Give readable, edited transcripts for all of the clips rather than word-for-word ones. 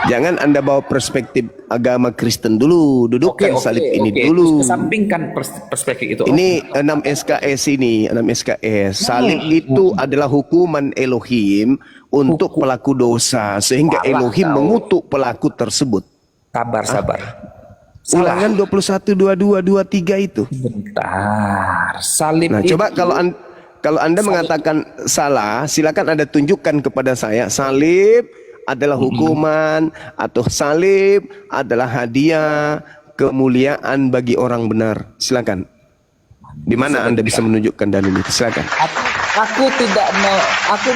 Jangan Anda bawa perspektif agama Kristen dulu, dudukkan salib ini dulu. Terus kesampingkan perspektif itu. Ini 6 SKS ini, 6 SKS. Salib itu adalah hukuman Elohim untuk pelaku dosa, sehingga Elohim mengutuk pelaku tersebut. Sabar. Ulangan 21, 22, 23 itu. Bentar. Salib Nah, itu, coba kalau Anda mengatakan salah, silakan Anda tunjukkan kepada saya. Salib adalah hukuman atau salib adalah hadiah kemuliaan bagi orang benar. Silakan. Di mana Anda bisa menunjukkan dalil itu? Silakan. aku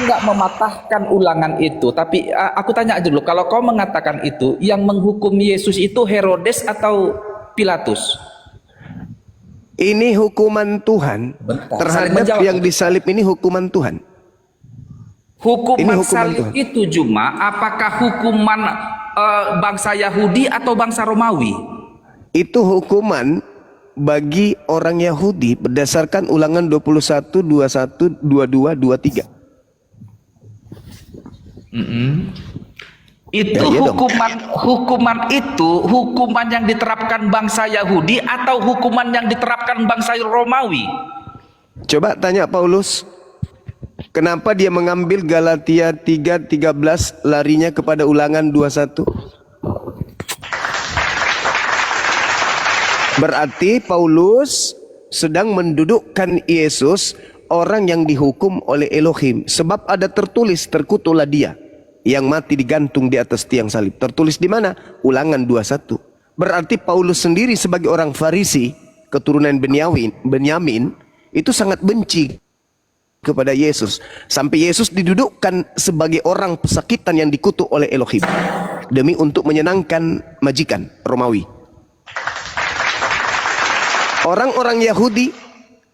nggak mematahkan ulangan itu, tapi aku tanya dulu, kalau kau mengatakan itu, yang menghukum Yesus itu Herodes atau Pilatus? Ini hukuman Tuhan. Bentar, terhadap yang disalib ini hukuman Tuhan. Hukuman hukuman salib Tuhan. itu Juma, apakah hukuman bangsa Yahudi atau bangsa Romawi? Itu hukuman bagi orang Yahudi berdasarkan Ulangan 21, 21, 22, 23. Itu iya hukuman yang diterapkan bangsa Yahudi atau hukuman yang diterapkan bangsa Romawi? Coba tanya Paulus, kenapa dia mengambil Galatia 3:13 larinya kepada Ulangan 21? Berarti Paulus sedang mendudukkan Yesus orang yang dihukum oleh Elohim, sebab ada tertulis, terkutuklah dia yang mati digantung di atas tiang salib. Tertulis di mana? Ulangan 21. Berarti Paulus sendiri sebagai orang Farisi, keturunan Benyamin, itu sangat benci kepada Yesus. Sampai Yesus didudukkan sebagai orang pesakitan yang dikutuk oleh Elohim demi untuk menyenangkan majikan Romawi. Orang-orang Yahudi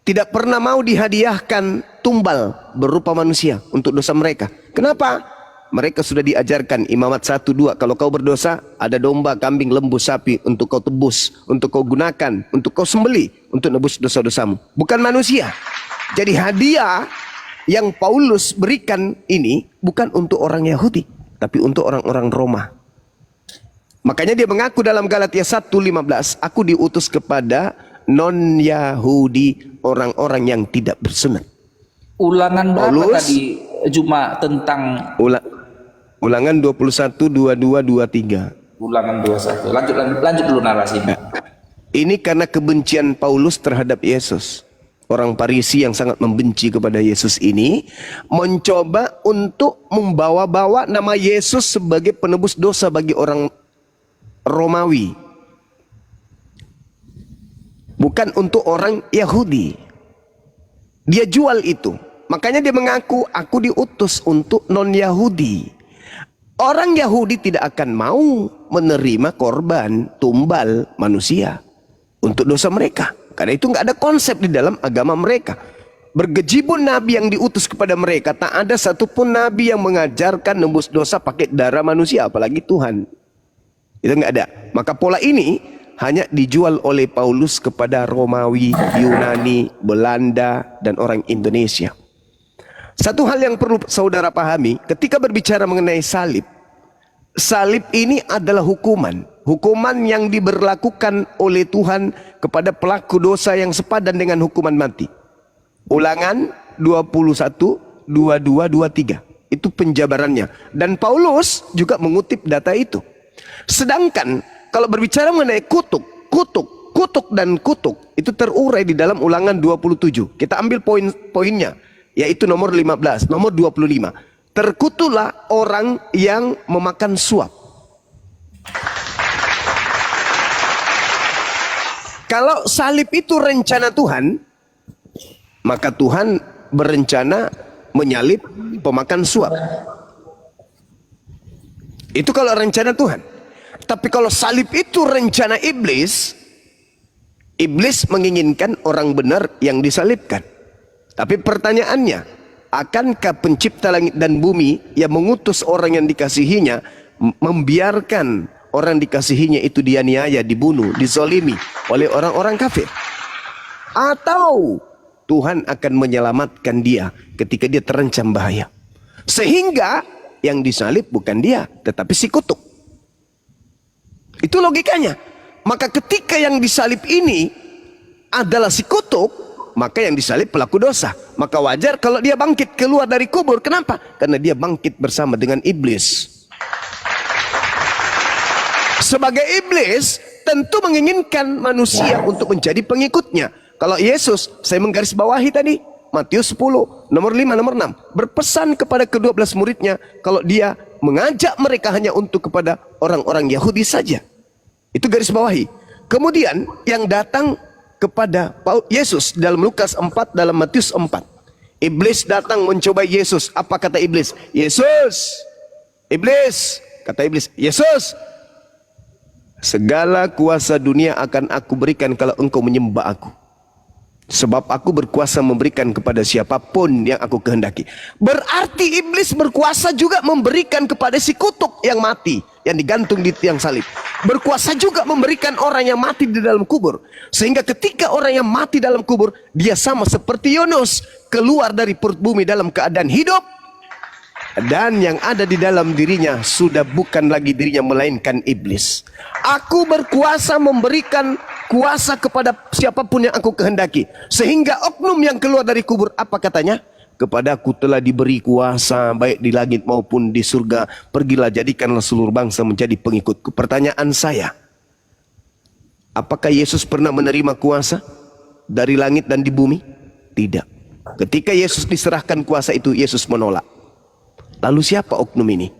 tidak pernah mau dihadiahkan tumbal berupa manusia untuk dosa mereka. Kenapa? Mereka sudah diajarkan Imamat 1-2, kalau kau berdosa, ada domba, kambing, lembu, sapi untuk kau tebus, untuk kau gunakan, untuk kau sembeli, untuk nebus dosa-dosamu. Bukan manusia. Jadi hadiah yang Paulus berikan ini bukan untuk orang Yahudi, tapi untuk orang-orang Roma. Makanya dia mengaku dalam Galatia 1:15, aku diutus kepada non-Yahudi, orang-orang yang tidak bersunat. Ulangan berapa Paulus, tadi Juma tentang Ulangan 21, 22, 23. Ulangan 21. Lanjut dulu narasinya. Ini karena kebencian Paulus terhadap Yesus. Orang Farisi yang sangat membenci kepada Yesus ini mencoba untuk membawa-bawa nama Yesus sebagai penebus dosa bagi orang Romawi, bukan untuk orang Yahudi. Dia jual itu. Makanya dia mengaku, aku diutus untuk non-Yahudi. Orang Yahudi tidak akan mau menerima korban tumbal manusia untuk dosa mereka. Karena itu nggak ada konsep di dalam agama mereka. Bergejibun nabi yang diutus kepada mereka, tak ada satupun nabi yang mengajarkan nembus dosa pakai darah manusia, apalagi Tuhan. Itu nggak ada. Maka pola ini hanya dijual oleh Paulus kepada Romawi, Yunani, Belanda, dan orang Indonesia. Satu hal yang perlu saudara pahami, ketika berbicara mengenai salib, salib ini adalah hukuman. Hukuman yang diberlakukan oleh Tuhan kepada pelaku dosa yang sepadan dengan hukuman mati. Ulangan 21, 22, 23. Itu penjabarannya. Dan Paulus juga mengutip data itu. Sedangkan kalau berbicara mengenai kutuk dan kutuk, itu terurai di dalam Ulangan 27. Kita ambil poin-poinnya, yaitu nomor 15, nomor 25. Terkutuklah orang yang memakan suap. Kalau salib itu rencana Tuhan, maka Tuhan berencana menyalib pemakan suap. Itu kalau rencana Tuhan. Tapi kalau salib itu rencana iblis, iblis menginginkan orang benar yang disalibkan. Tapi pertanyaannya, akankah pencipta langit dan bumi yang mengutus orang yang dikasihinya membiarkan orang dikasihinya itu dianiaya, dibunuh, dizolimi oleh orang-orang kafir? Atau Tuhan akan menyelamatkan dia ketika dia terancam bahaya, sehingga yang disalib bukan dia tetapi si kutuk. Itu logikanya. Maka ketika yang disalib ini adalah si kutuk, maka yang disalib pelaku dosa. Maka wajar kalau dia bangkit keluar dari kubur. Kenapa? Karena dia bangkit bersama dengan iblis. Sebagai iblis, tentu menginginkan manusia untuk menjadi pengikutnya. Kalau Yesus, saya menggarisbawahi tadi, Matius 10, nomor 5, nomor 6. Berpesan kepada ke-12 muridnya, kalau dia mengajak mereka hanya untuk kepada orang-orang Yahudi saja. Itu garis bawahi. Kemudian yang datang kepada Yesus dalam Lukas 4, dalam Matius 4. Iblis datang mencoba Yesus. Apa kata iblis? Yesus, iblis, kata iblis, Yesus, segala kuasa dunia akan aku berikan kalau engkau menyembah aku. Sebab aku berkuasa memberikan kepada siapapun yang aku kehendaki. Berarti iblis berkuasa juga memberikan kepada si kutuk yang mati, yang digantung di tiang salib. Berkuasa juga memberikan orang yang mati di dalam kubur. Sehingga ketika orang yang mati dalam kubur, dia sama seperti Yunus, keluar dari perut bumi dalam keadaan hidup. Dan yang ada di dalam dirinya sudah bukan lagi dirinya, melainkan iblis. Aku berkuasa memberikan kuasa kepada siapapun yang aku kehendaki. Sehingga oknum yang keluar dari kubur, apa katanya? Kepadaku telah diberi kuasa baik di langit maupun di surga. Pergilah, jadikanlah seluruh bangsa menjadi pengikutku. Pertanyaan saya, apakah Yesus pernah menerima kuasa dari langit dan di bumi? Tidak. Ketika Yesus diserahkan kuasa itu, Yesus menolak. Lalu siapa oknum ini?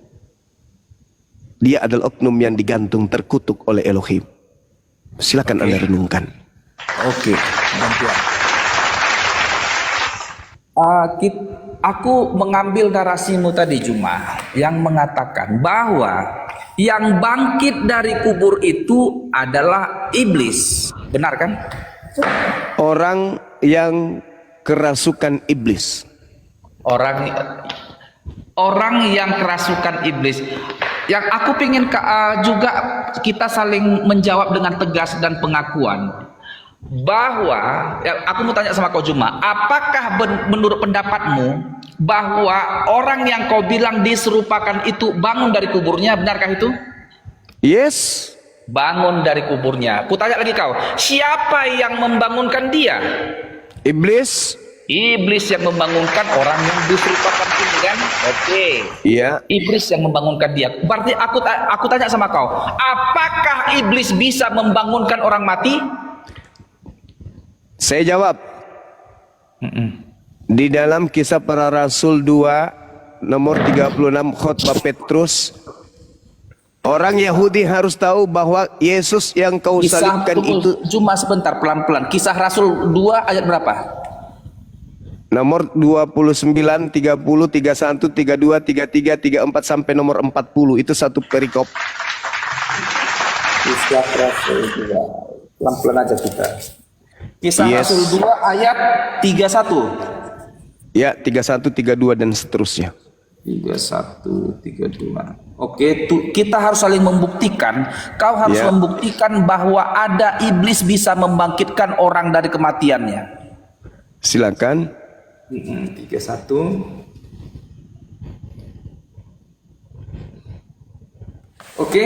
Dia adalah oknum yang digantung, terkutuk oleh Elohim. Silakan Anda renungkan. Oke, aku mengambil narasimu tadi Juma yang mengatakan bahwa yang bangkit dari kubur itu adalah iblis, benar kan? Orang yang kerasukan iblis. Orang yang kerasukan iblis. Yang aku ingin juga kita saling menjawab dengan tegas dan pengakuan bahwa aku mau tanya sama kau Juma, apakah menurut pendapatmu bahwa orang yang kau bilang diserupakan itu bangun dari kuburnya, benarkah itu? Yes. Bangun dari kuburnya. Ku tanya lagi kau, siapa yang membangunkan dia? Iblis. Iblis yang membangunkan orang yang diserupakan ini kan? Oke. Iya. Iblis yang membangunkan dia. Berarti aku tanya sama kau, apakah iblis bisa membangunkan orang mati? Saya jawab. Di dalam Kisah Para Rasul 2 nomor 36 khotbah Petrus, orang Yahudi harus tahu bahwa Yesus yang kau salibkan itu. Cuma sebentar, pelan-pelan. Kisah Rasul 2 ayat berapa? Nomor 29, 30, 31, 32, 33, 34 sampai nomor 40. Itu satu perikop. Kisah Rasul 2. Pelan-pelan aja kita. Kisah Rasul 2 ayat 31. Ya, 31, 32 dan seterusnya. 31, 32. Oke, kita harus saling membuktikan. Kau harus membuktikan bahwa ada iblis bisa membangkitkan orang dari kematiannya. Silakan. 31. Oke,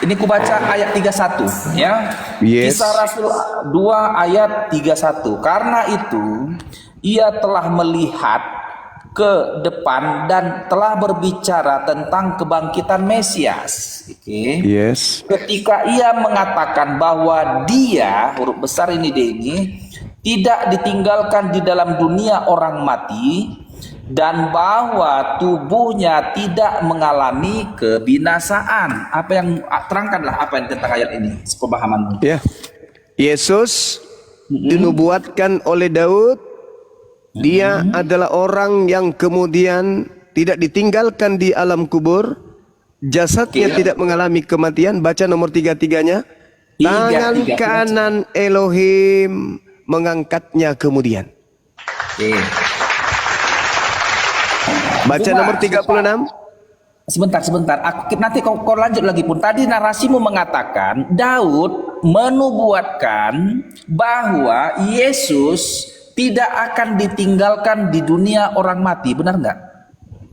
ini ku baca ayat 31 ya. Yes. Kisah Rasul 2 ayat 31. Karena itu ia telah melihat ke depan dan telah berbicara tentang kebangkitan Mesias. Oke. Yes. Ketika ia mengatakan bahwa dia, huruf besar ini tidak ditinggalkan di dalam dunia orang mati dan bahwa tubuhnya tidak mengalami kebinasaan. Apa yang terangkanlah apa yang tentang ayat ini, sepemahamanmu. Ya. Yesus dinubuatkan oleh Daud. Dia adalah orang yang kemudian tidak ditinggalkan di alam kubur. Jasadnya tidak mengalami kematian. Baca nomor 33-nya. Tangan kanan Elohim mengangkatnya kemudian. Baca nomor 36. Sebentar. Nanti kau lanjut lagi pun. Tadi narasimu mengatakan Daud menubuatkan bahwa Yesus tidak akan ditinggalkan di dunia orang mati. Benar nggak?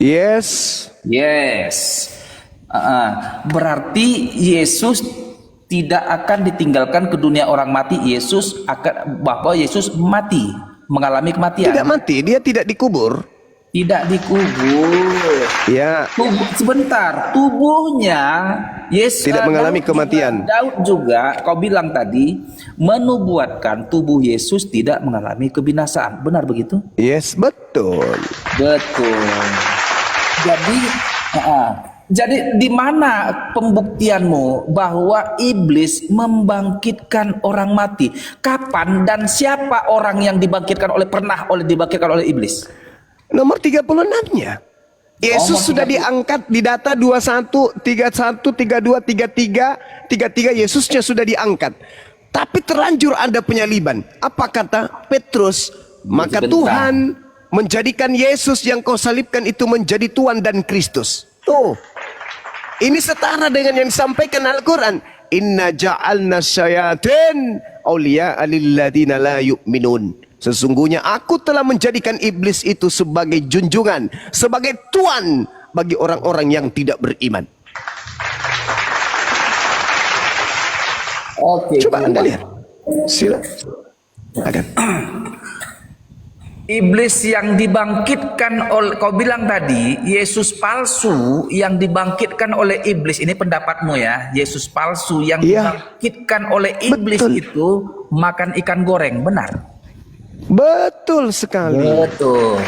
Yes. Berarti Yesus tidak akan ditinggalkan ke dunia orang mati. Bahwa Yesus mati, mengalami kematian. Tidak mati, dia tidak dikubur. Tidak dikubur. Ya, Sebentar, tubuhnya Yesus tidak mengalami kematian. Daud juga, kau bilang tadi, menubuatkan tubuh Yesus tidak mengalami kebinasaan. Benar begitu? yes, betul. Betul. Jadi di mana pembuktianmu bahwa iblis membangkitkan orang mati? Kapan dan siapa orang yang pernah dibangkitkan oleh iblis? Nomor 36-nya. Yesus Nomor sudah 30. diangkat di data 21, 31, 32, 33, Yesusnya sudah diangkat. Tapi terlanjur ada penyaliban. Apa kata Petrus? Maka Sebentar. Tuhan menjadikan Yesus yang kau salibkan itu menjadi Tuhan dan Kristus. Tuh. Ini setara dengan yang disampaikan Al-Quran. Inna ja'alna syayatin awliya'a lilladzina la yu'minun. Sesungguhnya aku telah menjadikan iblis itu sebagai junjungan, sebagai tuan bagi orang-orang yang tidak beriman. Oke. Coba Anda lihat. Silakan. Iblis yang dibangkitkan oleh, kau bilang tadi, Yesus palsu yang dibangkitkan oleh iblis. Ini pendapatmu ya, Yesus palsu yang dibangkitkan oleh iblis. Betul. Itu makan ikan goreng, benar? Betul sekali. Betul.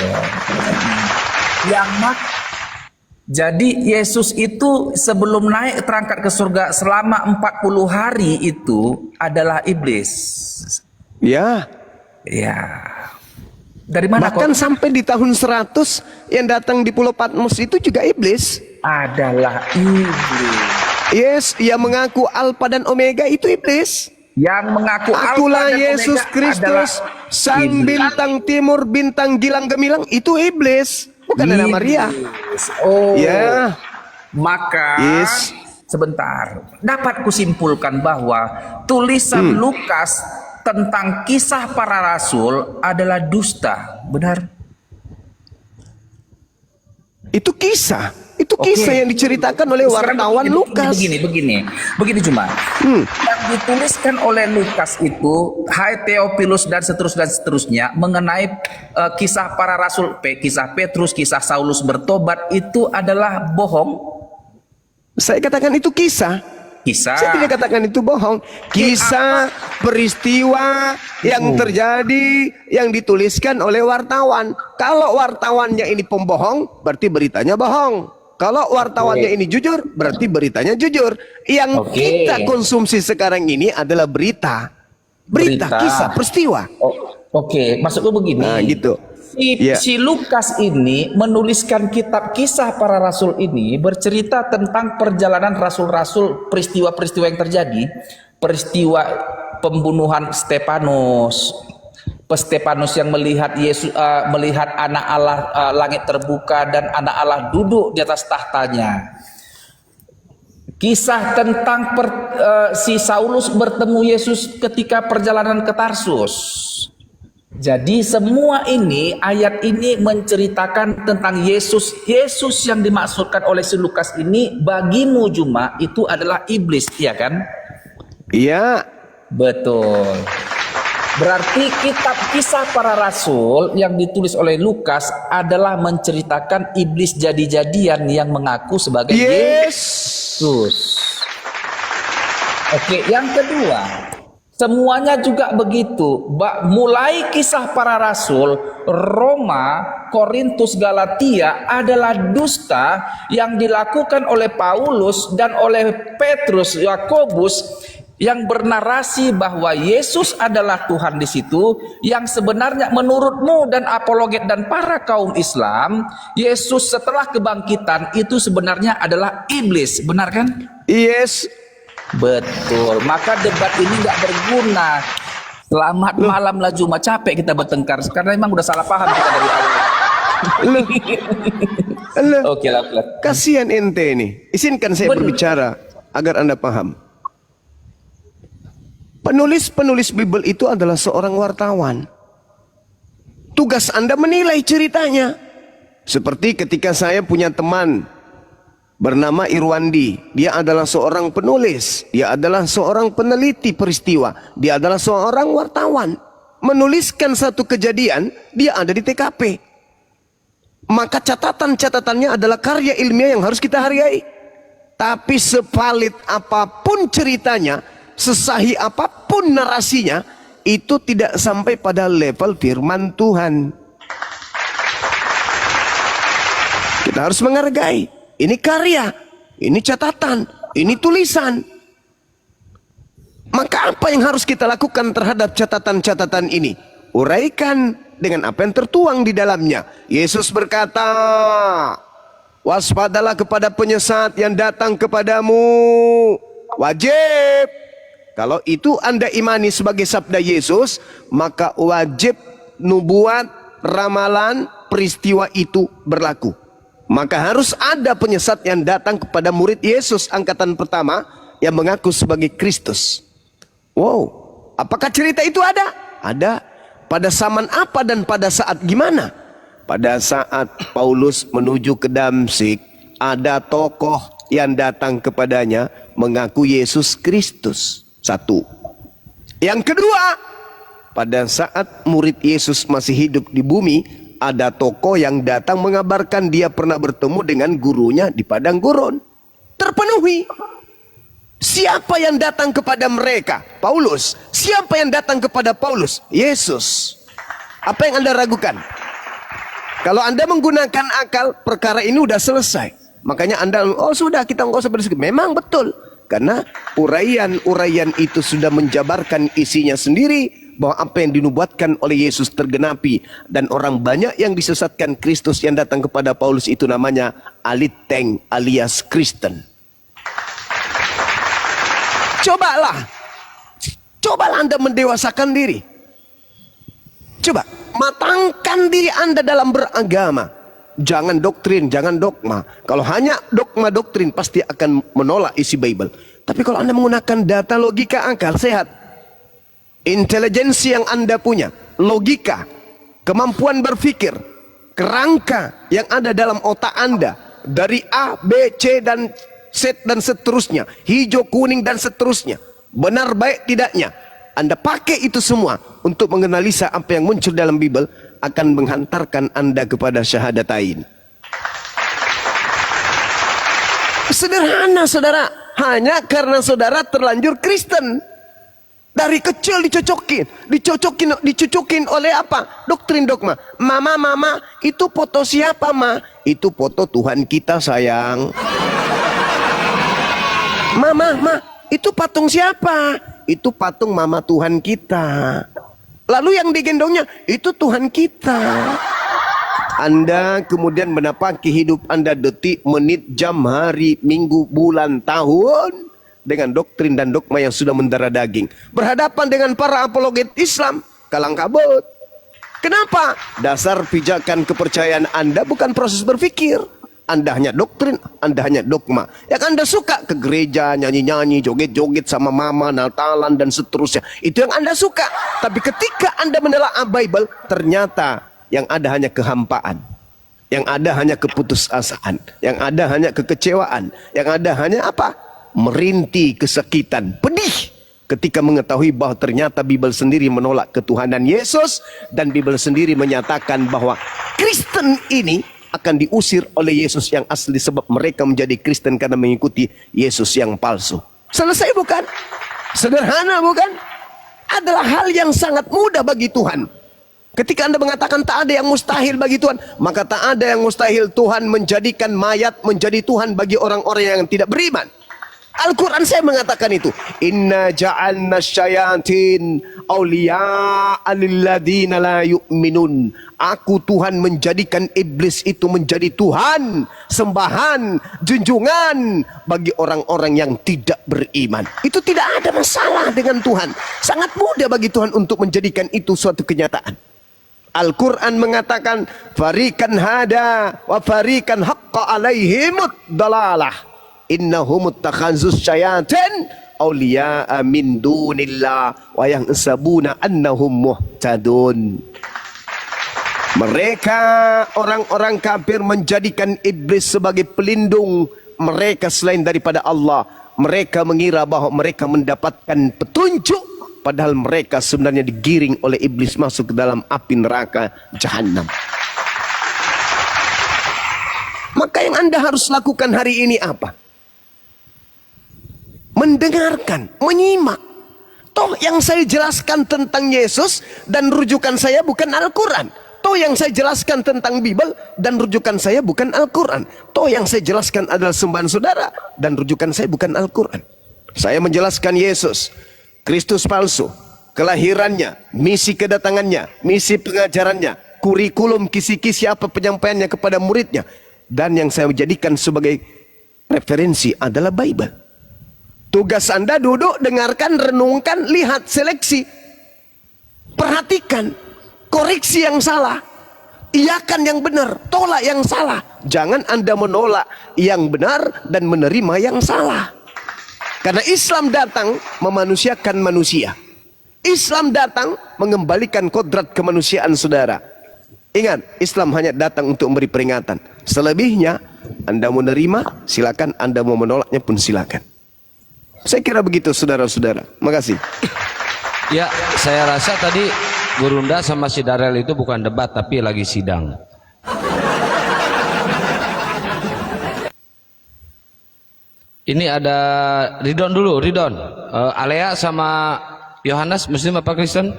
Jadi Yesus itu sebelum naik terangkat ke surga selama 40 hari itu adalah iblis. Ya. Ya. Dari mana Bahkan kok? sampai di tahun 100 yang datang di Pulau Patmos itu juga iblis. Adalah iblis. Yes, yang mengaku Alpha dan Omega itu iblis. Yang mengaku Akulah Alfa dan Yesus Omega Kristus, adalah sang iblis. bintang timur, bintang gilang gemilang, itu iblis, bukan Ana Maria. Oh. Ya. Maka Yes. sebentar, dapat kusimpulkan bahwa tulisan Lukas tentang kisah para rasul adalah dusta, benar? Itu kisah. Itu kisah yang diceritakan oleh Sekarang wartawan Lukas. Begini cuma. Yang dituliskan oleh Lukas itu, Hai Theophilus dan seterusnya mengenai kisah para rasul, kisah Petrus, kisah Saulus bertobat itu adalah bohong. Saya katakan itu kisah. Kisah. Saya tidak katakan itu bohong. Kisah peristiwa yang terjadi yang dituliskan oleh wartawan. Kalau wartawannya ini pembohong, berarti beritanya bohong. Kalau wartawannya ini jujur, berarti beritanya jujur. Yang kita konsumsi sekarang ini adalah berita. Berita, kisah, peristiwa. Oke, maksudku begini. Nah, gitu. Si Lukas ini menuliskan kitab kisah para rasul ini bercerita tentang perjalanan rasul-rasul, peristiwa-peristiwa yang terjadi, peristiwa pembunuhan Stefanus yang melihat Yesus, melihat anak Allah, langit terbuka dan anak Allah duduk di atas tahtanya. Kisah tentang si Saulus bertemu Yesus ketika perjalanan ke Tarsus. Jadi semua ini, ayat ini menceritakan tentang Yesus. Yesus yang dimaksudkan oleh si Lukas ini bagimu Juma itu adalah iblis, ya kan? Iya. Betul. Berarti kitab kisah para rasul yang ditulis oleh Lukas adalah menceritakan iblis jadi-jadian yang mengaku sebagai Yesus. Oke, yang kedua, semuanya juga begitu. Mulai kisah para rasul, Roma, Korintus, Galatia adalah dusta yang dilakukan oleh Paulus dan oleh Petrus, Yakobus, yang bernarasi bahwa Yesus adalah Tuhan di situ, yang sebenarnya menurutmu dan apologet dan para kaum Islam, Yesus setelah kebangkitan itu sebenarnya adalah iblis, benar kan? Yes. Betul. Maka debat ini nggak berguna. Selamat malam lah Juma, capek kita bertengkar karena memang udah salah paham kita dari awal. Oke lah. Kasihan ente ini. Izinkan saya berbicara agar Anda paham. Penulis-penulis Bible itu adalah seorang wartawan. Tugas Anda menilai ceritanya. Seperti ketika saya punya teman bernama Irwandi. Dia adalah seorang penulis, dia adalah seorang peneliti peristiwa, dia adalah seorang wartawan. Menuliskan satu kejadian, dia ada di TKP. Maka catatan-catatannya adalah karya ilmiah yang harus kita hargai. Tapi sepalit apapun ceritanya, sesahih apapun narasinya, itu tidak sampai pada level firman Tuhan. Kita harus menghargai. Ini karya, ini catatan, ini tulisan. Maka apa yang harus kita lakukan terhadap catatan-catatan ini? Uraikan dengan apa yang tertuang di dalamnya. Yesus berkata, waspadalah kepada penyesat yang datang kepadamu. Wajib. Kalau itu Anda imani sebagai sabda Yesus, maka wajib nubuat, ramalan, peristiwa itu berlaku. Maka harus ada penyesat yang datang kepada murid Yesus angkatan pertama yang mengaku sebagai Kristus. Wow, apakah cerita itu ada? Ada. Pada zaman apa dan pada saat gimana? Pada saat Paulus menuju ke Damsyik, ada tokoh yang datang kepadanya mengaku Yesus Kristus. Satu. Yang kedua, pada saat murid Yesus masih hidup di bumi, ada tokoh yang datang mengabarkan dia pernah bertemu dengan gurunya di padang gurun. Terpenuhi. Siapa yang datang kepada mereka? Paulus. Siapa yang datang kepada Paulus? Yesus. Apa yang Anda ragukan? Kalau Anda menggunakan akal, perkara ini sudah selesai. Makanya Anda, oh sudah, kita nggak usah berdiskusi. Memang betul. Karena uraian-uraian itu sudah menjabarkan isinya sendiri, bahwa apa yang dinubuatkan oleh Yesus tergenapi. Dan orang banyak yang disesatkan Kristus yang datang kepada Paulus itu namanya aliteng alias Kristen. Cobalah Anda mendewasakan diri. Coba matangkan diri Anda dalam beragama. Jangan doktrin, jangan dogma. Kalau hanya dogma doktrin pasti akan menolak isi Bible. Tapi kalau Anda menggunakan data, logika, akal sehat, intelijensi yang Anda punya, logika, kemampuan berpikir, kerangka yang ada dalam otak Anda, dari A, B, C, dan Z dan seterusnya, hijau, kuning, dan seterusnya, benar baik tidaknya, Anda pakai itu semua untuk menganalisa apa yang muncul dalam Bible, akan menghantarkan Anda kepada syahadatain. Sederhana saudara, hanya karena saudara terlanjur Kristen. Dari kecil dicocokin oleh apa? Doktrin dogma. Mama, itu foto siapa, Ma? Itu foto Tuhan kita, sayang. Mama, itu patung siapa? Itu patung mama Tuhan kita. Lalu yang digendongnya, itu Tuhan kita. Anda kemudian menapaki hidup Anda detik, menit, jam, hari, minggu, bulan, tahun dengan doktrin dan dogma yang sudah mendarah daging. Berhadapan dengan para apologet Islam, kalang kabut. Kenapa? Dasar pijakan kepercayaan Anda bukan proses berpikir. Anda hanya doktrin, Anda hanya dogma. Yang Anda suka ke gereja, nyanyi-nyanyi, joget-joget sama mama, Natalan dan seterusnya. Itu yang Anda suka. Tapi ketika Anda menelaah Bible, ternyata yang ada hanya kehampaan. Yang ada hanya keputusasaan. Yang ada hanya kekecewaan. Yang ada hanya apa? Merintih, kesakitan, pedih. Ketika mengetahui bahwa ternyata Bible sendiri menolak ketuhanan Yesus. Dan Bible sendiri menyatakan bahwa Kristen ini akan diusir oleh Yesus yang asli, sebab mereka menjadi Kristen karena mengikuti Yesus yang palsu. Selesai bukan? Sederhana bukan? Adalah hal yang sangat mudah bagi Tuhan. Ketika Anda mengatakan tak ada yang mustahil bagi Tuhan, maka tak ada yang mustahil Tuhan menjadikan mayat menjadi Tuhan bagi orang-orang yang tidak beriman. Al-Quran saya mengatakan itu. Inna ja'alna syayatin awliya'a lilladina la yu'minun. Aku Tuhan menjadikan iblis itu menjadi Tuhan, sembahan, junjungan bagi orang-orang yang tidak beriman. Itu tidak ada masalah dengan Tuhan. Sangat mudah bagi Tuhan untuk menjadikan itu suatu kenyataan. Al-Quran mengatakan farikan hada wa farikan haqqa alaihimud dalalah. Innahum takhanzus syayatin awliya'a min dunillah wa yahsabuna annahum muhtadun. Mereka orang-orang kafir menjadikan iblis sebagai pelindung mereka selain daripada Allah. Mereka mengira bahwa mereka mendapatkan petunjuk, padahal mereka sebenarnya digiring oleh iblis masuk ke dalam api neraka Jahannam. Maka yang Anda harus lakukan hari ini apa? Mendengarkan, menyimak. Toh yang saya jelaskan tentang Yesus dan rujukan saya bukan Al-Quran. Toh yang saya jelaskan tentang Bible dan rujukan saya bukan Al-Quran. Toh yang saya jelaskan adalah sembahan saudara dan rujukan saya bukan Al-Quran. Saya menjelaskan Yesus, Kristus palsu, kelahirannya, misi kedatangannya, misi pengajarannya, kurikulum kisi-kisi apa penyampaiannya kepada muridnya. Dan yang saya jadikan sebagai referensi adalah Bible. Tugas Anda duduk, dengarkan, renungkan, lihat, seleksi. Perhatikan, koreksi yang salah. Iakan yang benar, tolak yang salah. Jangan Anda menolak yang benar dan menerima yang salah. Karena Islam datang memanusiakan manusia. Islam datang mengembalikan kodrat kemanusiaan saudara. Ingat, Islam hanya datang untuk memberi peringatan. Selebihnya, Anda mau menerima, silakan. Anda mau menolaknya pun silakan. Saya kira begitu, saudara-saudara. Makasih. Ya, saya rasa tadi Gurunda sama si Darel itu bukan debat, tapi lagi sidang. Ini ada Ridon dulu, Ridon. Alea sama Yohanes, Muslim apa Kristen?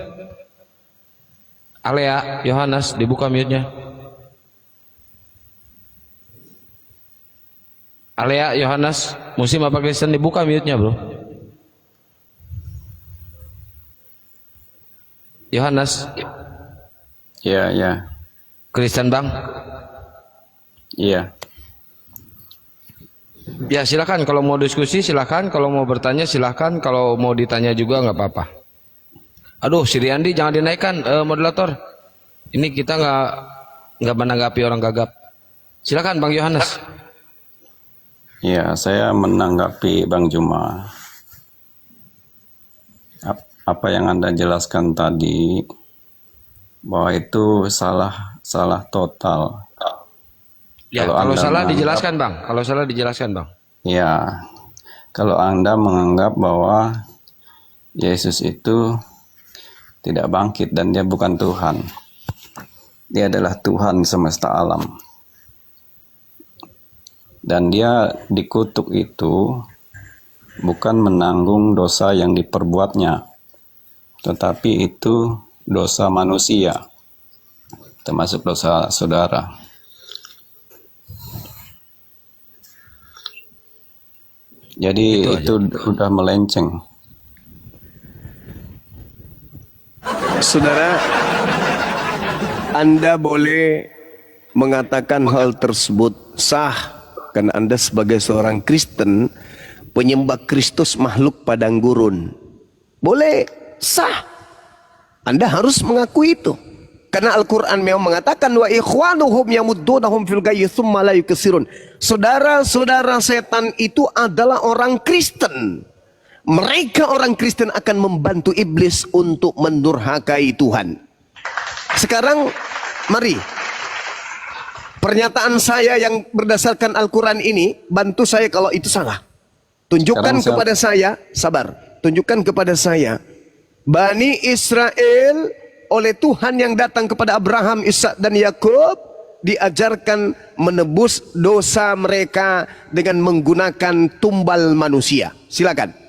Alea, Yohanes, dibuka mute-nya. Alea, Yohanes, Muslim apa Kristen, dibuka mute-nya, bro. Yohanes. Ya, ya. Kristen, Bang. Iya. Ya, silakan. Kalau mau diskusi silakan, kalau mau bertanya silakan, kalau mau ditanya juga nggak apa-apa. Aduh, si Riyandi jangan dinaikkan, moderator. Ini kita nggak menanggapi orang gagap. Silakan Bang Yohanes. Ya, saya menanggapi Bang Juma. Apa yang Anda jelaskan tadi bahwa itu salah total. Ya, kalau salah dijelaskan Bang. Kalau salah dijelaskan Bang. Ya, kalau Anda menganggap bahwa Yesus itu tidak bangkit dan dia bukan Tuhan. Dia adalah Tuhan semesta alam. Dan dia dikutuk itu bukan menanggung dosa yang diperbuatnya, tetapi itu dosa manusia, termasuk dosa saudara. Jadi itu sudah melenceng. Saudara, Anda boleh mengatakan hal tersebut sah karena Anda sebagai seorang Kristen penyembah Kristus makhluk padang gurun. Boleh, sah. Anda harus mengakui itu. Karena Al-Quran memang mengatakan wa ikhwanuhum yamuddunahum fil ghayyi tsumma la yukesirun. Saudara-saudara setan itu adalah orang Kristen. Mereka orang Kristen akan membantu iblis untuk mendurhakai Tuhan. Sekarang mari, pernyataan saya yang berdasarkan Al-Quran ini, bantu saya kalau itu salah. Tunjukkan kepada saya, sabar, tunjukkan kepada saya, Bani Israel oleh Tuhan yang datang kepada Abraham, Ishak dan Yakub diajarkan menebus dosa mereka dengan menggunakan tumbal manusia. Silakan.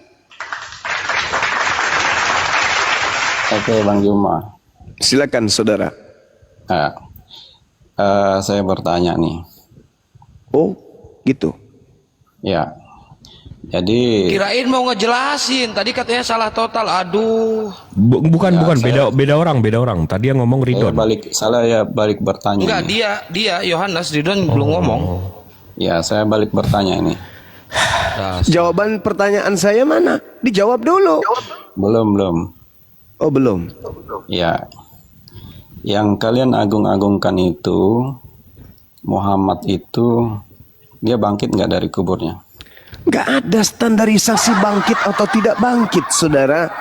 Oke, Bang Juma. Silakan saudara. Nah, saya bertanya nih. Oh, gitu. Ya. Jadi Kirain mau ngejelasin, tadi katanya salah total. Aduh. Bukan, beda orang. Tadi yang ngomong Ridon. saya balik bertanya. Enggak, ini. dia Yohanes, Ridon belum ngomong. Ya, saya balik bertanya ini. Jawaban pertanyaan saya mana? Dijawab dulu. Belum. Oh, belum. Ya. Yang kalian agung-agungkan itu Muhammad itu dia bangkit nggak dari kuburnya? Nggak ada standarisasi bangkit atau tidak bangkit, saudara.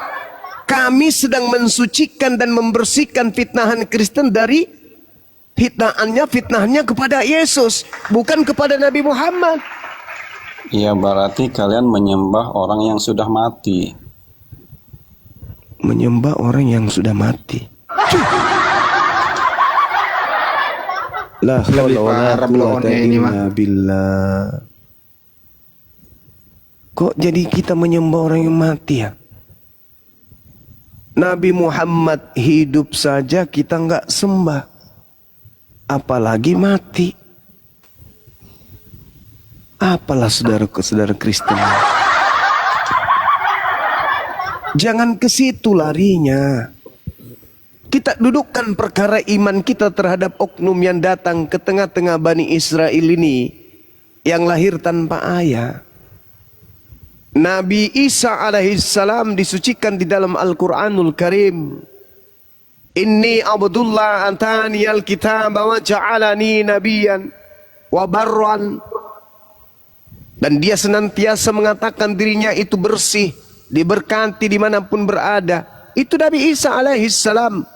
Kami sedang mensucikan dan membersihkan fitnahan Kristen dari fitnahannya kepada Yesus, bukan kepada Nabi Muhammad. Ya berarti kalian menyembah orang yang sudah mati. Menyembah orang yang sudah mati. La haula wala quwwata illa billah. Kok jadi kita menyembah orang yang mati ya? Nabi Muhammad hidup saja kita nggak sembah, apalagi mati. Apalah saudara-saudara Kristen. Jangan ke situ larinya. Kita dudukkan perkara iman kita terhadap oknum yang datang ke tengah-tengah Bani Israel ini yang lahir tanpa ayah. Nabi Isa alaihissalam disucikan di dalam Al-Quranul Karim. Inni abdullah antani al-kitab wa ja'alani nabiyan wa barran. Dan dia senantiasa mengatakan dirinya itu bersih, diberkati dimanapun berada. Itu Nabi Isa alaihissalam.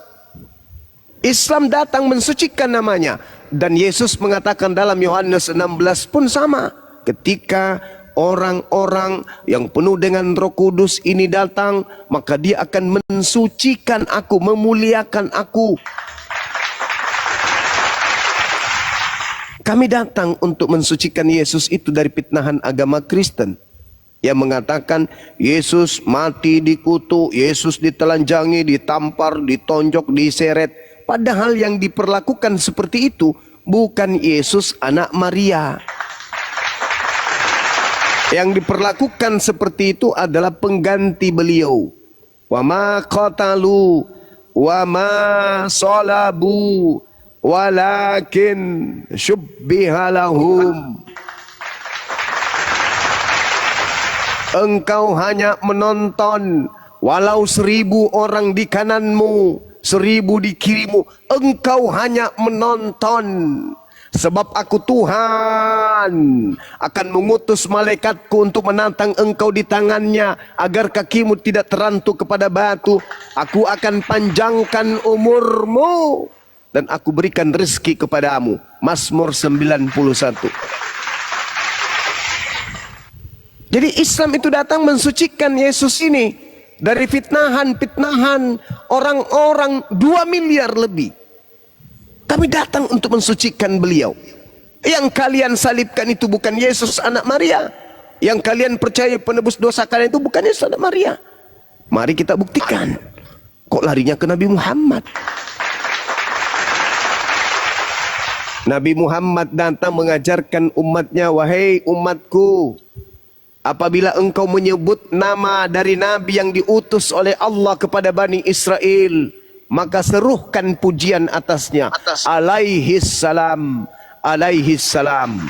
Islam datang mensucikan namanya. Dan Yesus mengatakan dalam Yohanes 16 pun sama. Ketika orang-orang yang penuh dengan Roh Kudus ini datang, maka dia akan mensucikan aku, memuliakan aku. Kami datang untuk mensucikan Yesus itu dari fitnahan agama Kristen yang mengatakan Yesus mati dikutuk, Yesus ditelanjangi, ditampar, ditonjok, diseret. Padahal yang diperlakukan seperti itu bukan Yesus anak Maria. Yang diperlakukan seperti itu adalah pengganti beliau. Wa ma qatalu wa ma salabu walakin syubbiha lahum. Engkau hanya menonton, walau 1000 orang di kananmu, 1000 di kirimu, engkau hanya menonton. Sebab aku Tuhan akan mengutus malaikatku untuk menantang engkau di tangannya, agar kakimu tidak terantuk kepada batu. Aku akan panjangkan umurmu dan aku berikan rezeki kepadamu. Mazmur 91. Jadi Islam itu datang mensucikan Yesus ini dari fitnahan orang-orang 2 miliar lebih. Kami datang untuk mensucikan beliau. Yang kalian salibkan itu bukan Yesus anak Maria. Yang kalian percaya penebus dosa kalian itu bukan Yesus anak Maria. Mari kita buktikan. Kok larinya ke Nabi Muhammad? Nabi Muhammad datang mengajarkan umatnya, wahai umatku, apabila engkau menyebut nama dari Nabi yang diutus oleh Allah kepada Bani Israel, maka seruhkan pujian atasnya. Alaihis salam, alaihis salam.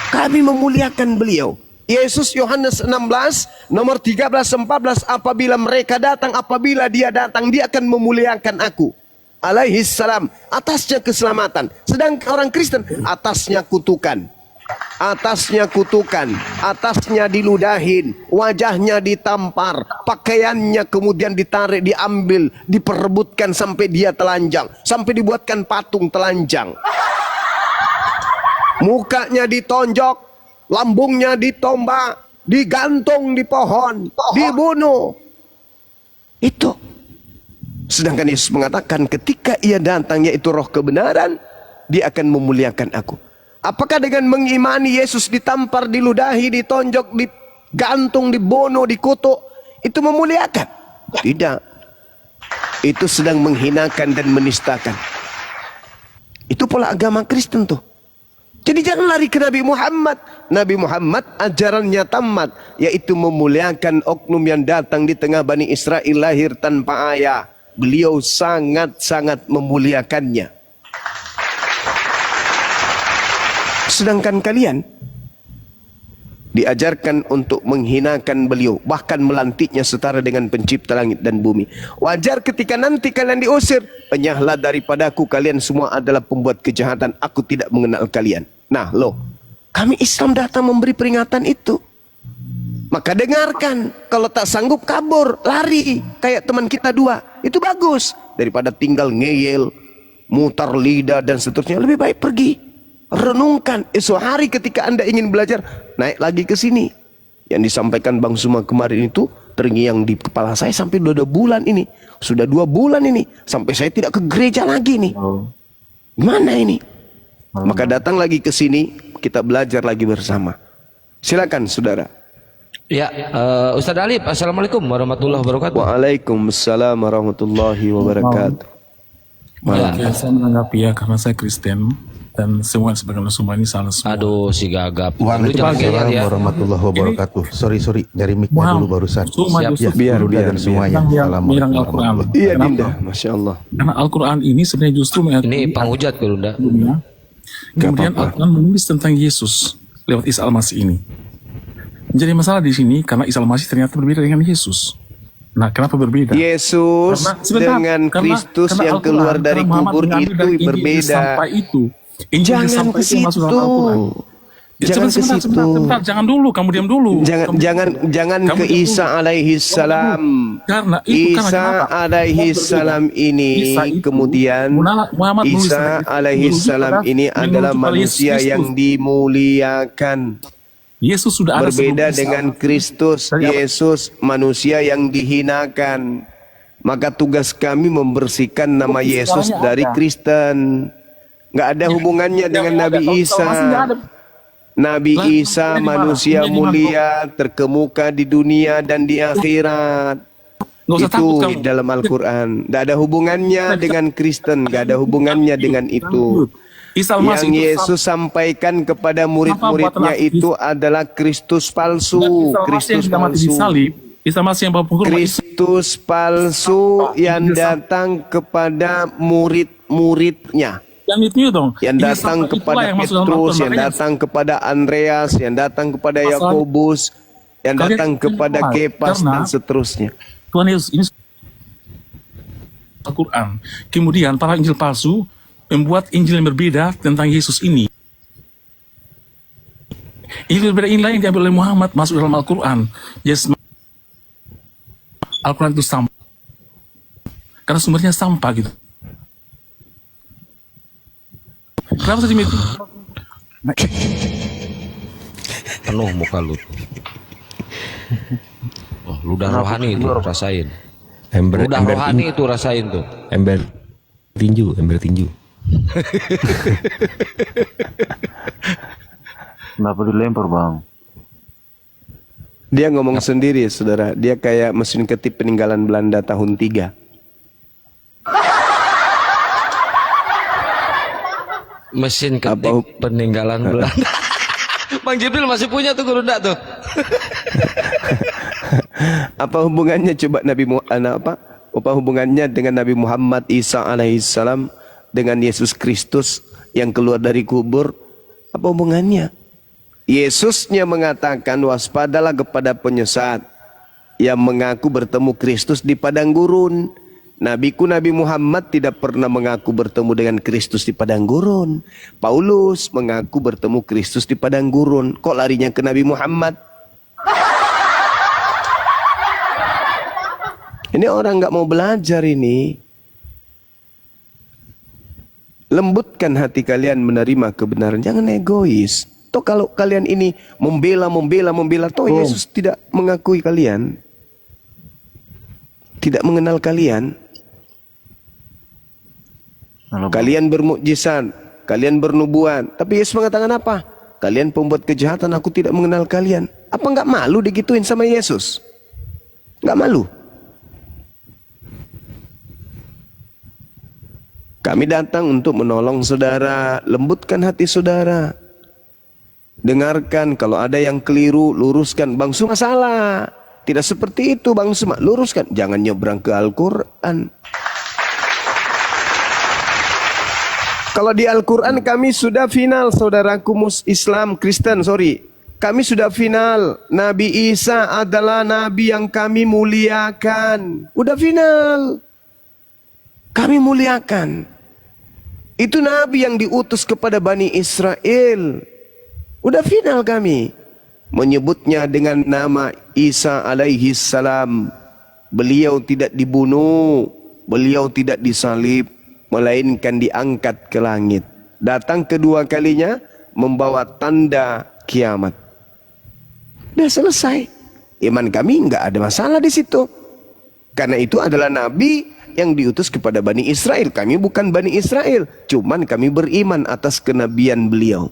Kami memuliakan beliau. Yesus Yohanes 16 nomor 13-14, apabila mereka datang, apabila dia datang, dia akan memuliakan aku. Alaihis salam, atasnya keselamatan. Sedangkan orang Kristen atasnya kutukan. Atasnya kutukan, atasnya diludahin, wajahnya ditampar, pakaiannya kemudian ditarik, diambil, diperebutkan sampai dia telanjang, sampai dibuatkan patung telanjang. Mukanya ditonjok, lambungnya ditombak, digantung di pohon, dibunuh. Itu. Sedangkan Yesus mengatakan ketika ia datang, yaitu roh kebenaran, dia akan memuliakan aku. Apakah dengan mengimani Yesus ditampar, diludahi, ditonjok, digantung, dibunuh, dikutuk, itu memuliakan? Tidak. Itu sedang menghinakan dan menistakan. Itu pola agama Kristen tuh. Jadi jangan lari ke Nabi Muhammad. Nabi Muhammad ajarannya tamat, yaitu memuliakan oknum yang datang di tengah Bani Israel lahir tanpa ayah. Beliau sangat-sangat memuliakannya. Sedangkan kalian diajarkan untuk menghinakan beliau, bahkan melantiknya setara dengan pencipta langit dan bumi. Wajar ketika nanti kalian diusir, enyahlah daripadaku, kalian semua adalah pembuat kejahatan, aku tidak mengenal kalian. Nah loh, kami Islam datang memberi peringatan itu. Maka dengarkan, kalau tak sanggup kabur, lari, kayak teman kita 2, itu bagus. Daripada tinggal ngeyel, mutar lidah dan seterusnya, lebih baik pergi. renungkan. Esok hari ketika Anda ingin belajar, naik lagi ke sini. Yang disampaikan Bang Suma kemarin itu terngiang di kepala saya sampai 2 bulan ini. Sudah 2 bulan ini. Sampai saya tidak ke gereja lagi nih. Gimana ini? Maka datang lagi ke sini, kita belajar lagi bersama. Silakan saudara. Ya, Ustaz Alif, assalamualaikum warahmatullahi wabarakatuh. Waalaikumsalam warahmatullahi wabarakatuh. Oke, saya menanggapi ya karena saya Kristen dan semua sebagian semua ini salah semua. Aduh, si gagap. Lu jangan geyar Waalaikumsalam ya. warahmatullahi wabarakatuh. Sorry, dari mic-nya dulu barusan. Cuma Siap, justru biar, Bunda dan semuanya. yang menyerang Assalamualaikum Al-Quran. warahmatullahi Iya Kenapa? Dinda, Masya Allah. Karena Al-Quran ini sebenarnya justru mengakui Ini panghujat ke Lunda. dunia. Kemudian Al-Quran menulis tentang Yesus lewat Isa Al-Masih ini. Menjadi masalah di sini karena Isa Al-Masih ternyata berbeda dengan Yesus. Nah, kenapa berbeda? Yesus Sebentar, dengan karena- Kristus karena yang Al-Quran, keluar dari karena Muhammad kubur mengambil itu dari Injil berbeda. Sampai itu. Injil Jangan sampai ke itu yang masuk situ. dalam Al-Quran. Ya, Jangan ke situ. sebentar, jangan dulu, kamu diam dulu. Jangan Kamu ke diam Isa dulu. alaihi salam. Karena itu karena Isa kenapa? alaihi salam ini Isa itu, kemudian Muhammad menulis Isa tentang itu, alaihi menuju salam pada- ini menuju adalah pada manusia Yesus yang Kristus. dimuliakan. Yesus sudah ada Berbeda sebelum Isa. dengan Kristus. Dari apa? Yesus manusia yang dihinakan. Maka tugas kami membersihkan nama Yesus Caranya dari ada. Kristen. Nggak ada hubungannya dengan Yang ada, Nabi kalau Isa. masih nggak ada. Nabi Lah, Isa ini mana? manusia Ini mana? mulia, terkemuka di dunia dan di akhirat. Nggak usah Itu takut kamu. dalam Al-Quran. Nggak ada hubungannya dengan Kristen. Nggak ada hubungannya dengan itu. Isa Yang Al-Masih itu Yesus sampaikan kepada murid-muridnya buat itu adalah Kristus palsu. Isa Al-Masih yang Kristus sudah mati di palsu. salib. Isa Al-Masih yang bawa penghukum Kristus palsu yang datang kepada murid-muridnya. yang itu dong. Yang Ini datang sampai itulah kepada yang masuk dalam Petrus, Al-Quran. yang Makanya datang kepada Andreas, yang datang kepada Masalah- Yakobus, yang Kalian- datang kepada kalian Kepas karena- dan seterusnya. Tuhan Yesus ini Al-Quran. Kemudian para Injil palsu membuat Injil yang berbeda tentang Yesus ini. Injil berbeda inilah yang diambil oleh Muhammad masuk dalam Al-Quran. Yesus Al-Quran itu sampah. Karena sumbernya sampah gitu. Kenapa tadi itu? Penuh muka lu. Oh, ludah rohani itu rasain. Ember Ludah rohani itu rasain tuh. ember tinju. Kenapa dilempar bang? Dia ngomong sendiri, saudara. Dia kayak mesin ketip peninggalan Belanda tahun 3. Mesin ketik peninggalan Belanda. Bang Jibril masih punya tuh Lunda tuh. Apa hubungannya coba apa hubungannya dengan Nabi Muhammad Isa alaihissalam dengan Yesus Kristus yang keluar dari kubur? Apa hubungannya? Yesusnya mengatakan waspadalah kepada penyesat yang mengaku bertemu Kristus di padang gurun. Nabiku Nabi Muhammad tidak pernah mengaku bertemu dengan Kristus di padang gurun. Paulus mengaku bertemu Kristus di padang gurun. Kok larinya ke Nabi Muhammad? Ini orang nggak mau belajar ini. Lembutkan hati kalian menerima kebenaran. Jangan egois. Toh kalau kalian ini membela, toh Yesus tidak mengakui kalian. Tidak mengenal kalian. Kalian bermukjizat, kalian bernubuat. Tapi Yesus mengatakan apa? Kalian pembuat kejahatan, aku tidak mengenal kalian. Apa nggak malu digituin sama Yesus? Nggak malu? Kami datang untuk menolong saudara, lembutkan hati saudara. Dengarkan, kalau ada yang keliru, luruskan. Bang Suma salah. Tidak seperti itu Bang Suma, luruskan. Jangan nyebrang ke Al-Quran. Kalau di Al-Quran kami sudah final, saudaraku Islam, Kristen, kami sudah final. Nabi Isa adalah Nabi yang kami muliakan. Udah final. Kami muliakan. Itu Nabi yang diutus kepada Bani Israel. Udah final kami. Menyebutnya dengan nama Isa alaihi salam. Beliau tidak dibunuh. Beliau tidak disalib. Melainkan diangkat ke langit. Datang kedua kalinya membawa tanda kiamat. Udah selesai. Iman kami nggak ada masalah di situ. Karena itu adalah nabi yang diutus kepada Bani Israel. Kami bukan Bani Israel, cuman kami beriman atas kenabian beliau.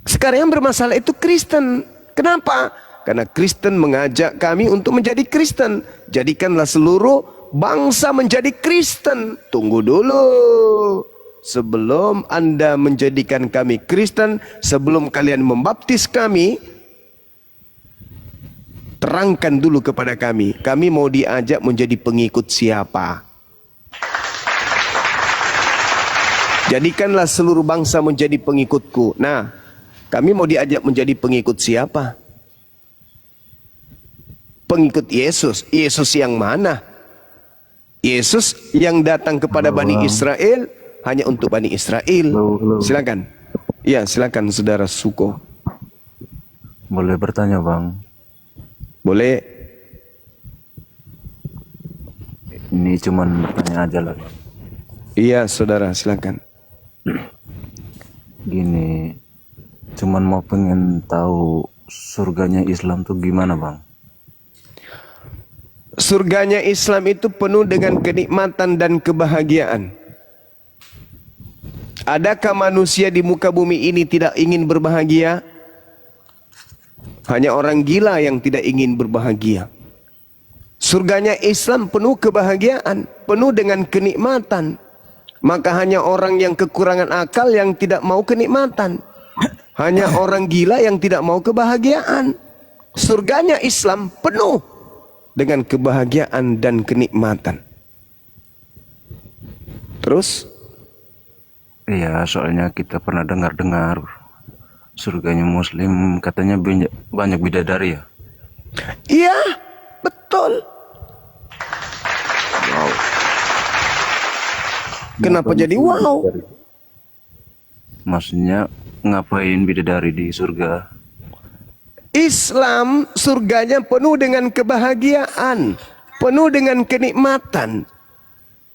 Sekarang yang bermasalah itu Kristen. Kenapa? Karena Kristen mengajak kami untuk menjadi Kristen. Jadikanlah seluruh bangsa menjadi Kristen. Tunggu dulu. Sebelum Anda menjadikan kami Kristen, sebelum kalian membaptis kami, terangkan dulu kepada kami mau diajak menjadi pengikut siapa? Jadikanlah seluruh bangsa menjadi pengikutku. Nah, kami mau diajak menjadi pengikut siapa? Pengikut Yesus. Yesus yang mana? Yesus yang datang kepada Bani Israel hanya untuk Bani Israel. Silakan. Ya, silakan saudara Suko. Boleh bertanya, Bang? Boleh. Ini cuman bertanya aja lah, Bang. Iya, saudara, silakan. Gini, cuman mau pengen tahu surganya Islam tuh gimana, Bang? Surganya Islam itu penuh dengan kenikmatan dan kebahagiaan. Adakah manusia di muka bumi ini tidak ingin berbahagia? Hanya orang gila yang tidak ingin berbahagia. Surganya Islam penuh kebahagiaan, penuh dengan kenikmatan. Maka hanya orang yang kekurangan akal yang tidak mau kenikmatan. Hanya orang gila yang tidak mau kebahagiaan. Surganya Islam penuh dengan kebahagiaan dan kenikmatan. Terus? Iya, soalnya kita pernah dengar-dengar surganya Muslim katanya banyak bidadari ya. Iya, betul. Wow. Kenapa jadi wow? Maksudnya ngapain bidadari di surga? Islam surganya penuh dengan kebahagiaan, penuh dengan kenikmatan.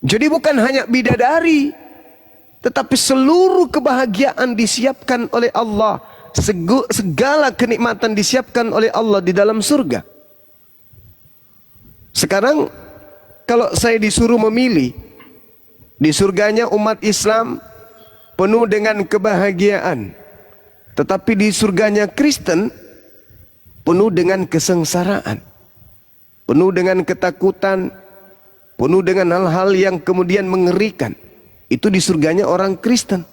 Jadi bukan hanya bidadari, tetapi seluruh kebahagiaan disiapkan oleh Allah. Segala kenikmatan disiapkan oleh Allah di dalam surga. Sekarang kalau saya disuruh memilih, di surganya umat Islam penuh dengan kebahagiaan. Tetapi di surganya Kristen penuh dengan kesengsaraan, penuh dengan ketakutan, penuh dengan hal-hal yang kemudian mengerikan. Itu di surganya orang Kristen.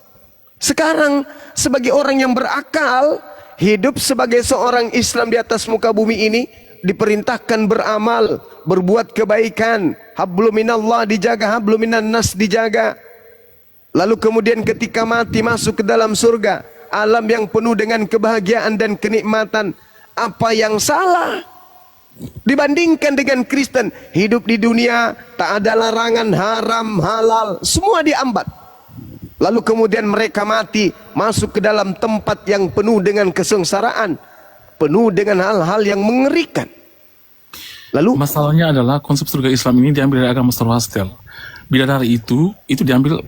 Sekarang sebagai orang yang berakal, hidup sebagai seorang Islam di atas muka bumi ini, diperintahkan beramal, berbuat kebaikan. Hablum minallah dijaga, hablum minan nas dijaga. Lalu kemudian ketika mati masuk ke dalam surga, alam yang penuh dengan kebahagiaan dan kenikmatan. Apa yang salah dibandingkan dengan Kristen? Hidup di dunia tak ada larangan haram halal, semua diambat. Lalu kemudian mereka mati masuk ke dalam tempat yang penuh dengan kesengsaraan, penuh dengan hal-hal yang mengerikan. Lalu Masalahnya adalah konsep surga Islam ini diambil dari agama Zoroaster. Bidadari itu diambil.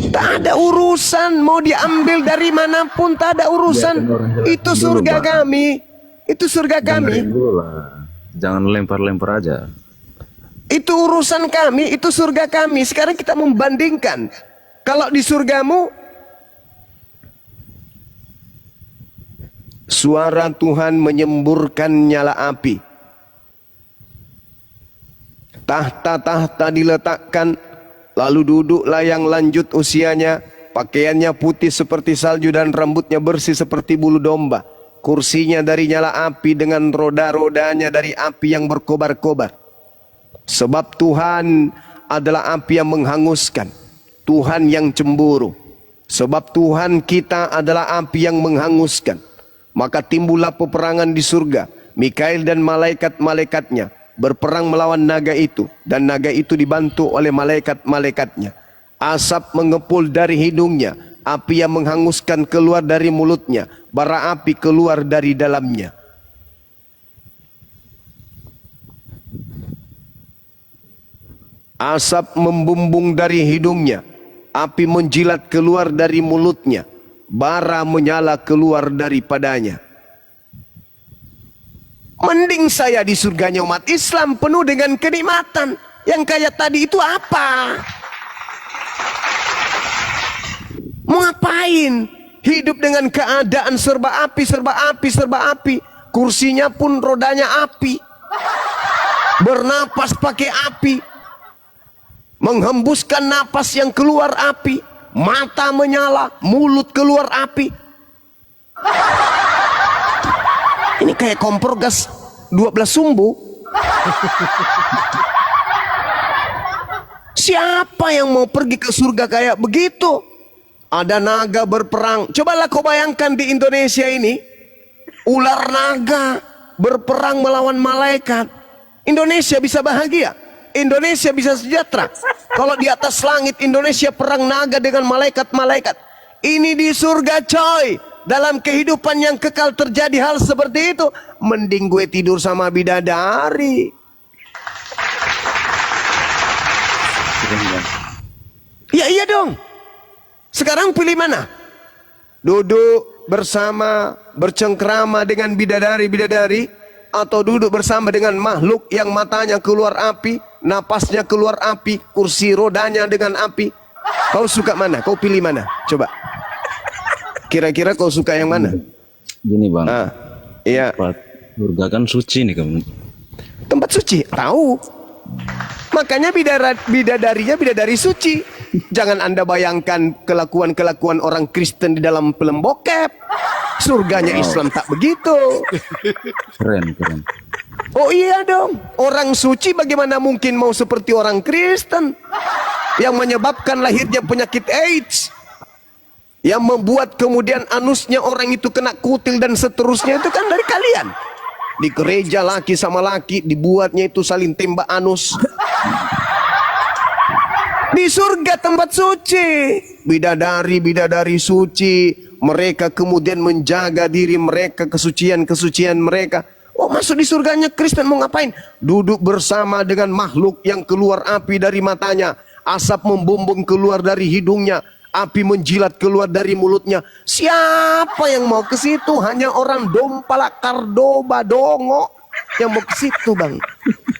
tak ada urusan mau diambil dari manapun, tak ada urusan. Itu surga kami, itu surga kami. Jangan lempar-lempar aja. Itu urusan kami, itu surga kami. Sekarang kita membandingkan. Kalau di surgamu, suara Tuhan menyemburkan nyala api. Tahta-tahta diletakkan, lalu duduklah yang lanjut usianya, pakaiannya putih seperti salju dan rambutnya bersih seperti bulu domba. Kursinya dari nyala api dengan roda-rodanya dari api yang berkobar-kobar. Sebab Tuhan adalah api yang menghanguskan, Tuhan yang cemburu. Sebab Tuhan kita adalah api yang menghanguskan. Maka timbullah peperangan di surga. Mikail dan malaikat-malaikatnya berperang melawan naga itu, dan naga itu dibantu oleh malaikat-malaikatnya. Asap mengepul dari hidungnya, api yang menghanguskan keluar dari mulutnya, bara api keluar dari dalamnya. Asap membumbung dari hidungnya, api menjilat keluar dari mulutnya, bara menyala keluar daripadanya. Mending saya di surganya umat Islam penuh dengan kenikmatan. Yang kayak tadi itu apa? Mau ngapain? Hidup dengan keadaan serba api, serba api, serba api. Kursinya pun rodanya api. Bernapas pakai api. Menghembuskan napas yang keluar api. Mata menyala, mulut keluar api. Ini kayak kompor gas 12 sumbu. Siapa yang mau pergi ke surga kayak begitu? Ada naga berperang. Cobalah kau bayangkan di Indonesia ini, ular naga berperang melawan malaikat. Indonesia bisa bahagia, Indonesia bisa sejahtera. Kalau di atas langit Indonesia perang naga dengan malaikat-malaikat. Ini di surga coy. Dalam kehidupan yang kekal terjadi hal seperti itu, mending gue tidur sama bidadari. Ya iya dong. Sekarang pilih mana? Duduk bersama, bercengkrama dengan bidadari-bidadari, atau duduk bersama dengan makhluk yang matanya keluar api, napasnya keluar api, kursi rodanya dengan api. Kau suka mana? Kau pilih mana? Coba. Kira-kira kau suka yang mana? Gini bang, Iya. tempat surga kan suci nih kamu. Tempat suci, tahu. Makanya bidadarinya bidadari suci. Jangan Anda bayangkan kelakuan-kelakuan orang Kristen di dalam film bokep. Surganya Islam tak begitu. Keren, keren. Oh iya dong. Orang suci bagaimana mungkin mau seperti orang Kristen yang menyebabkan lahirnya penyakit AIDS, yang membuat kemudian anusnya orang itu kena kutil dan seterusnya, itu kan dari kalian. Di gereja laki sama laki dibuatnya itu saling tembak anus. Di surga tempat suci, bidadari-bidadari suci, mereka kemudian menjaga diri mereka, kesucian-kesucian mereka. Oh, masuk di surganya Kristen mau ngapain? Duduk bersama dengan makhluk yang keluar api dari matanya, asap membumbung keluar dari hidungnya, api menjilat keluar dari mulutnya. Siapa yang mau ke situ? Hanya orang dompala kardoba dongo yang mau ke situ, Bang.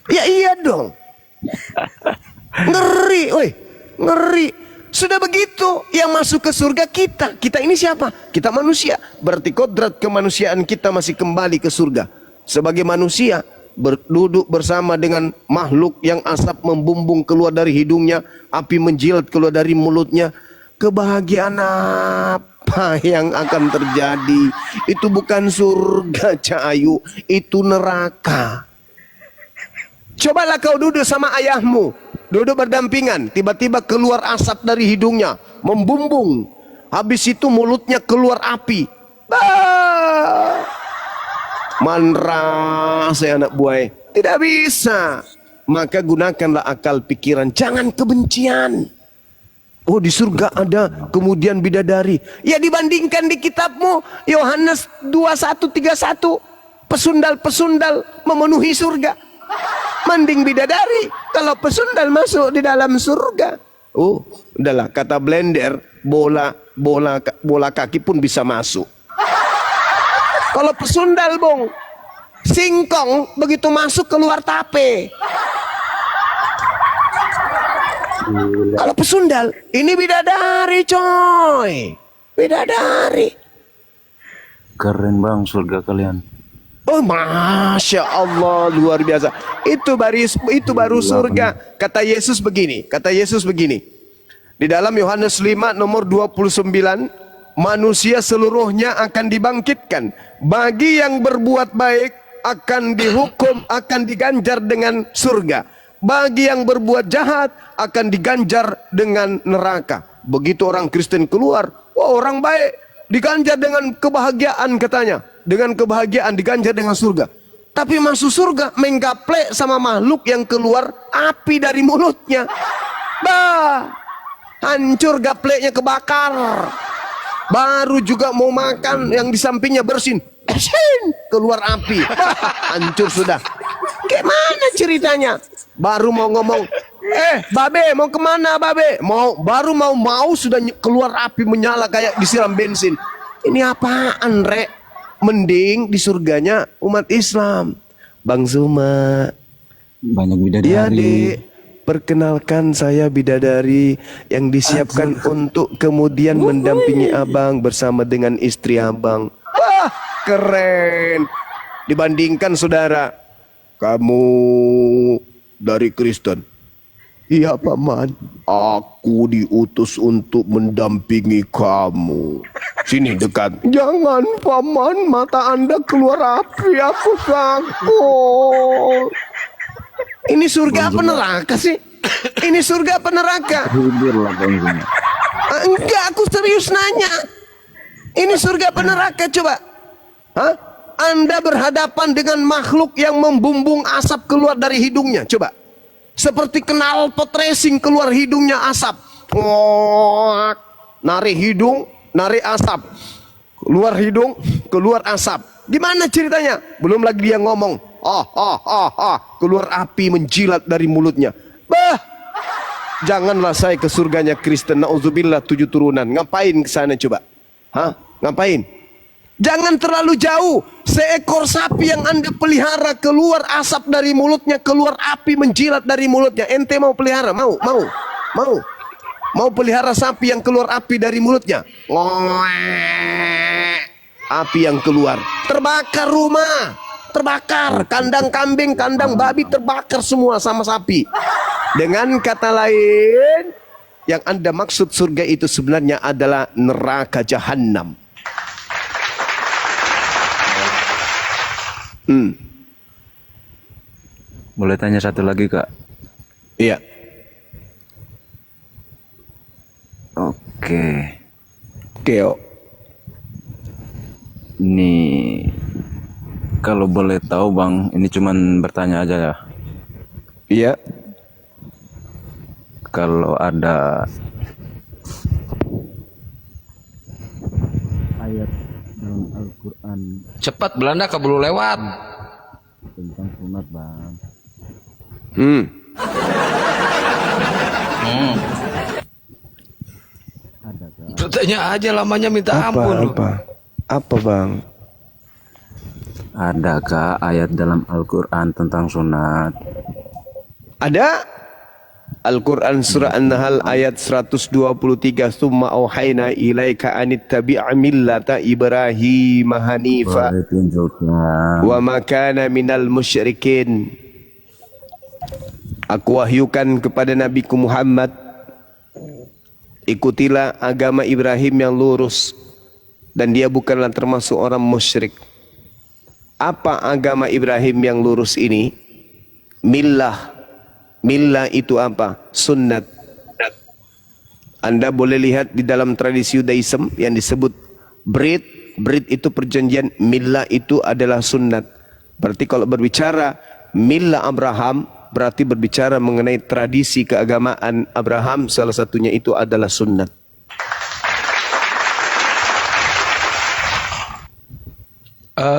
Ya iya dong. Ngeri, woi, ngeri. Sudah begitu, yang masuk ke surga kita. Kita ini siapa? Kita manusia. Berarti kodrat kemanusiaan kita masih kembali ke surga. Sebagai manusia, duduk bersama dengan makhluk yang asap membumbung keluar dari hidungnya, api menjilat keluar dari mulutnya. Kebahagiaan apa yang akan terjadi? Itu bukan surga, Cahayu, itu neraka. Cobalah kau duduk sama ayahmu, duduk berdampingan, tiba-tiba keluar asap dari hidungnya, membumbung. Habis itu mulutnya keluar api. Bah! Manra saya anak buah. Tidak bisa. Maka gunakanlah akal pikiran, jangan kebencian. Oh, di surga ada kemudian bidadari. Ya dibandingkan di kitabmu Yohanes 21:31, pesundal-pesundal memenuhi surga. Mending bidadari kalau pesundal masuk di dalam surga. Oh, udahlah, kata blender, bola kaki pun bisa masuk. Kalau pesundal, Bung, singkong begitu masuk keluar tape. Kalau pesundal, ini bidadari, coy. Bidadari. Keren bang surga kalian. Oh, Masya Allah, luar biasa. Itu baru surga. Kata Yesus begini. Di dalam Yohanes 5 nomor 29, manusia seluruhnya akan dibangkitkan. Bagi yang berbuat baik akan dihukum, akan diganjar dengan surga. Bagi yang berbuat jahat akan diganjar dengan neraka. Begitu orang Kristen keluar, wah, orang baik diganjar dengan kebahagiaan katanya. Dengan kebahagiaan diganjar dengan surga. Tapi masuk surga menggaplek sama makhluk yang keluar api dari mulutnya. Bah, hancur gapleknya, kebakar. Baru juga mau makan, yang di sampingnya bersin, keluar api. Bah, hancur sudah. Gimana ceritanya? Baru mau ngomong, Babe, mau kemana babe? Baru mau sudah keluar api menyala kayak disiram bensin. Ini apaan, Rek? Mending di surganya umat Islam. Bang Zuma. Banyak Iya, bidadari. Dek. Perkenalkan saya bidadari yang disiapkan untuk kemudian mendampingi abang bersama dengan istri abang. Wah, keren. Dibandingkan saudara, kamu dari Kristen. Iya paman, aku diutus untuk mendampingi kamu. Sini dekat. Jangan paman, mata anda keluar api, aku takut. Ini surga apa neraka sih? Ini surga apa neraka? Hibur lah Bang Zuma. Enggak, aku serius nanya. Ini surga apa neraka coba? Hah? Anda berhadapan dengan makhluk yang membumbung asap keluar dari hidungnya. Coba. Seperti knalpot racing keluar hidungnya asap. Narik hidung, narik asap. Keluar hidung, keluar asap. Gimana ceritanya? Belum lagi dia ngomong. Keluar api menjilat dari mulutnya. Bah, janganlah saya ke surganya Kristen. Nauzubillah 7 turunan. Ngapain ke sana coba? Hah? Ngapain? Jangan terlalu jauh. Seekor sapi yang Anda pelihara keluar asap dari mulutnya, keluar api menjilat dari mulutnya. Ente mau pelihara? Mau? Mau pelihara sapi yang keluar api dari mulutnya? Api yang keluar. Terbakar rumah. Terbakar, kandang kambing, kandang babi terbakar semua sama sapi. Dengan kata lain, yang Anda maksud surga itu sebenarnya adalah neraka jahanam. Boleh tanya satu lagi Kak? Iya. Oke. Keo. Ini kalau boleh tahu Bang, ini cuman bertanya aja ya. Iya. Kalau ada ayat dalam Al-Quran Cepat Belanda keburu lewat. tentang sunat Bang, ada Kak? Bertanya aja lamanya minta ampun. Apa bang? Ada Kak ayat dalam Al-Quran tentang sunat? Ada. Al-Quran surah An-Nahl ayat 123. Summa auhayna ilaika anittabi'a millata Ibrahim hanifa Boleh tunjukkan. wa ma kana minal musyrikin. Aku wahyukan kepada Nabiku Muhammad, ikutilah agama Ibrahim yang lurus dan dia bukanlah termasuk orang musyrik. Apa agama Ibrahim yang lurus ini? Millah. Millah itu apa? Sunnat. Anda boleh lihat di dalam tradisi Yudaism yang disebut Brit. Brit itu perjanjian, millah itu adalah sunnat. Berarti kalau berbicara millah Abraham, berarti berbicara mengenai tradisi keagamaan Abraham, salah satunya itu adalah sunnat.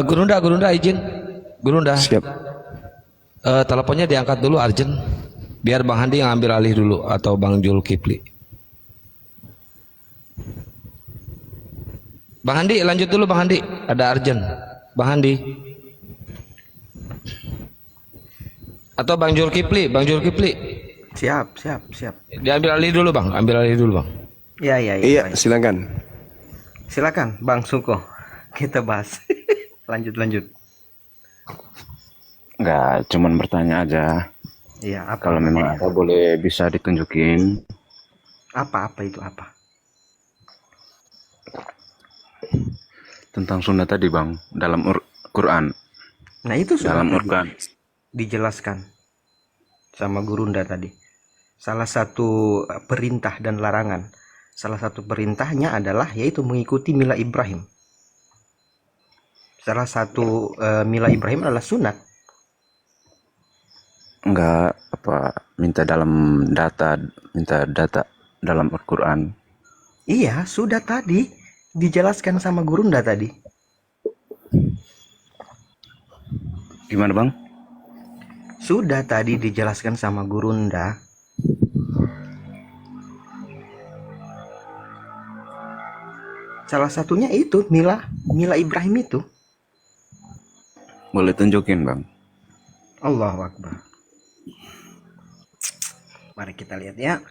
Gurunda izin. Gurunda. Siap. Teleponnya diangkat dulu Arjen. Biar Bang Handi yang ambil alih dulu atau Bang Zulkifli. Bang Handi lanjut dulu Bang Handi. Ada Arjen. Bang Handi. Atau Bang Zulkifli, Siap. Diambil alih dulu Bang, Iya, silakan. Silakan, Bang Suko. Kita bahas. Lanjut. Enggak, cuman bertanya aja. Iya, apa? Kalau memang ada boleh bisa ditunjukin. Apa itu? Tentang sunnah tadi Bang, dalam Quran. Nah, itu sudah Dalam tadi Quran. dijelaskan sama Gurunda tadi. Salah satu perintah dan larangan. Salah satu perintahnya adalah yaitu mengikuti mila Ibrahim. Salah satu mila Ibrahim adalah sunat. Enggak minta data dalam Al-Quran. Iya, sudah tadi dijelaskan sama Gurunda tadi. Gimana Bang? Sudah tadi dijelaskan sama Gurunda Salah satunya itu Mila Ibrahim itu. Boleh tunjukin bang? Allahu Akbar. Mari kita lihat ya.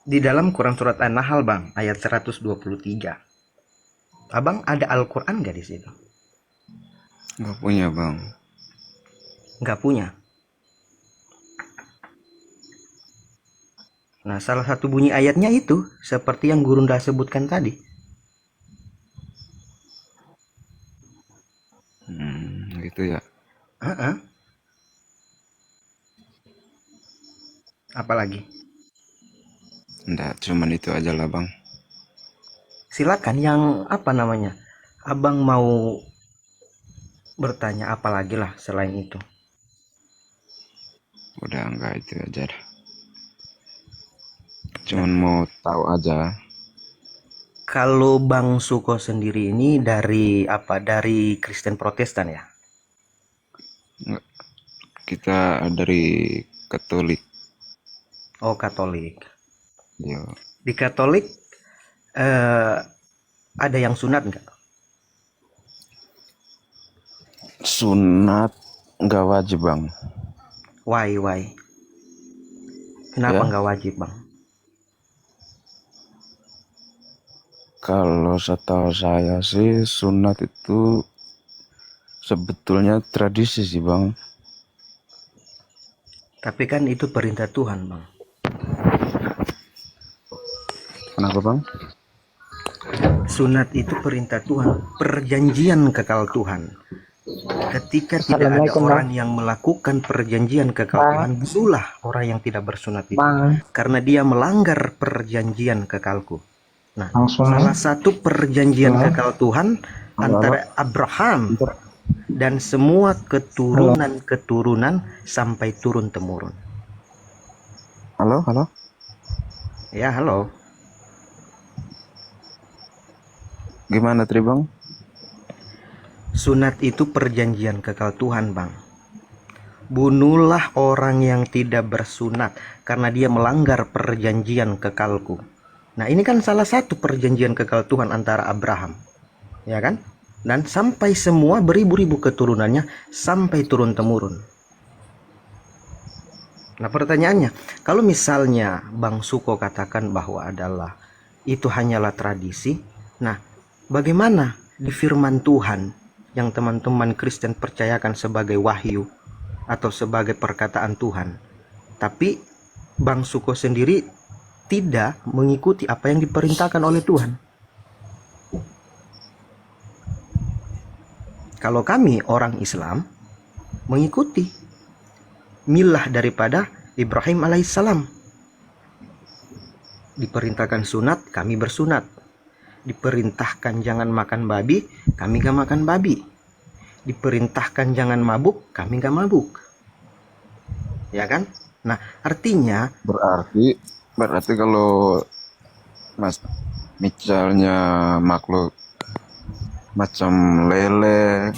Di dalam Quran surat An-Nahl bang, ayat 123. Abang ada Al-Quran gak di situ? Nggak punya bang. Nggak punya. Nah, salah satu bunyi ayatnya itu seperti yang Gurunda sebutkan tadi. Gitu ya. Apalagi? Nggak, cuman itu aja lah bang. Silakan yang apa namanya? Abang mau bertanya apa lagi lah selain itu. Udah enggak, itu aja dah. Cuman mau tahu aja. Kalau Bang Suko sendiri ini dari apa? Dari Kristen Protestan ya? Nggak, kita dari Katolik. Oh, Katolik. Yo. Di Katolik ada yang sunat nggak? Sunat nggak wajib bang. Why? Kenapa Ya. nggak wajib bang? Kalau setahu saya sih sunat itu sebetulnya tradisi sih bang. Tapi kan itu perintah Tuhan bang. Kenapa bang? Sunat itu perintah Tuhan, perjanjian kekal Tuhan. Ketika tidak ada orang yang melakukan perjanjian kekal Tuhan, itulah orang yang tidak bersunat itu. Karena dia melanggar perjanjian kekalku. Nah, salah satu perjanjian kekal Tuhan antara Abraham dan semua keturunan sampai turun temurun. Halo. Ya, halo. Gimana Tri bang? Sunat itu perjanjian kekal Tuhan bang. Bunuhlah orang yang tidak bersunat karena dia melanggar perjanjian kekalku. Nah, ini kan salah satu perjanjian kekal Tuhan antara Abraham, ya kan? Dan sampai semua beribu-ribu keturunannya sampai turun temurun. Nah, pertanyaannya, kalau misalnya Bang Suko katakan bahwa itu hanyalah tradisi, nah bagaimana di firman Tuhan yang teman-teman Kristen percayakan sebagai wahyu atau sebagai perkataan Tuhan, tapi Bang Suko sendiri tidak mengikuti apa yang diperintahkan oleh Tuhan? Kalau kami orang Islam mengikuti milah daripada Ibrahim alaihissalam. Diperintahkan sunat, kami bersunat. Diperintahkan jangan makan babi, kami gak makan babi. Diperintahkan jangan mabuk, kami gak mabuk. Ya kan? Nah, artinya Berarti kalau misalnya makhluk macam lele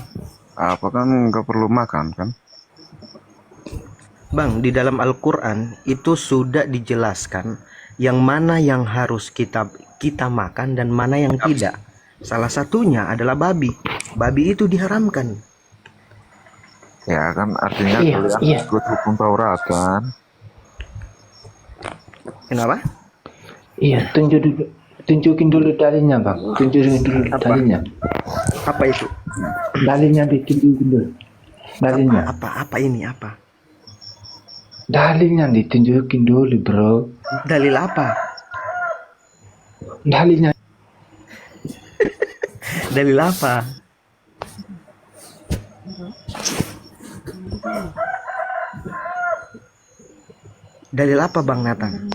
apa kan nggak perlu makan kan? Bang, di dalam Al-Quran itu sudah dijelaskan yang mana yang harus kita makan dan mana yang tidak. Salah satunya adalah babi. Babi itu diharamkan. Ya kan artinya kalian ikut hukum Taurat kan? Kenapa? Iya, tunjukin dulu dalilnya bang. Tunjukin dulu dalilnya. Apa itu? Dalilnya ditunjukin dulu. Dalilnya. Apa ini? Apa? Dalilnya ditunjukin dulu bro. Dalil apa? Dalilnya. Dalil apa? Dalil apa Bang Nathan?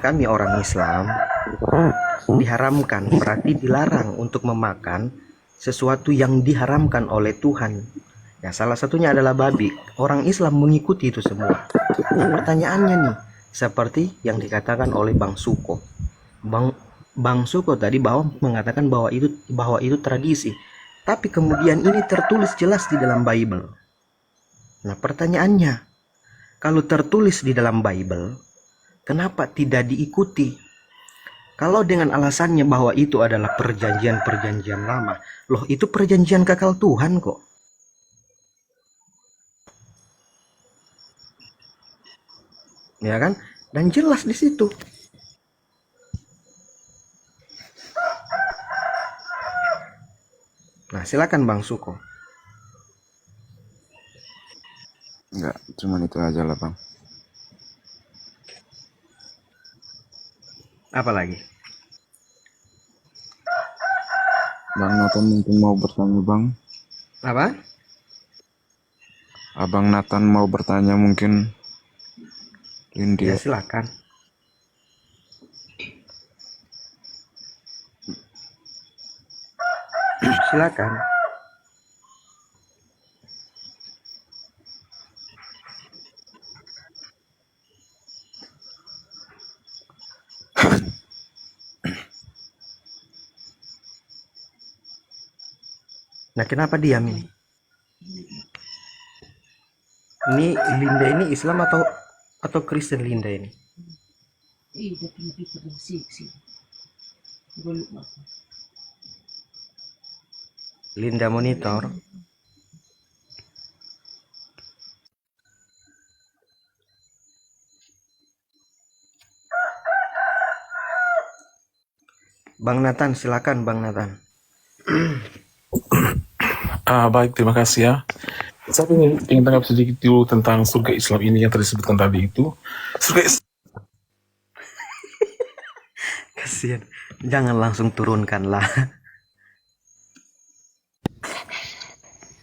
Kami orang Islam diharamkan, berarti dilarang untuk memakan sesuatu yang diharamkan oleh Tuhan. Ya, salah satunya adalah babi. Orang Islam mengikuti itu semua. Pertanyaannya nih, seperti yang dikatakan oleh Bang Suko. Bang Suko tadi mengatakan bahwa itu tradisi. Tapi kemudian ini tertulis jelas di dalam Bible. Nah, pertanyaannya, Kalau tertulis di dalam Bible, kenapa tidak diikuti? Kalau dengan alasannya bahwa itu adalah perjanjian-perjanjian lama, loh itu perjanjian kekal Tuhan kok. Ya kan? Dan jelas di situ. Nah, silakan Bang Suko. Enggak, cuman itu aja lah bang. Apa lagi? Bang Nathan mungkin mau bertanya bang. Apa? Abang Nathan mau bertanya mungkin. Lindy. Ya silakan. Silakan. Nah, kenapa diam ini? Ini Linda ini Islam atau Kristen Linda ini? Linda monitor. Bang Nathan, silakan Bang Nathan. Baik, terima kasih ya. Saya ingin tanggap sedikit dulu tentang surga Islam ini yang tadi disebutkan tadi itu. Surga Islam. Kasihan. Jangan langsung turunkanlah.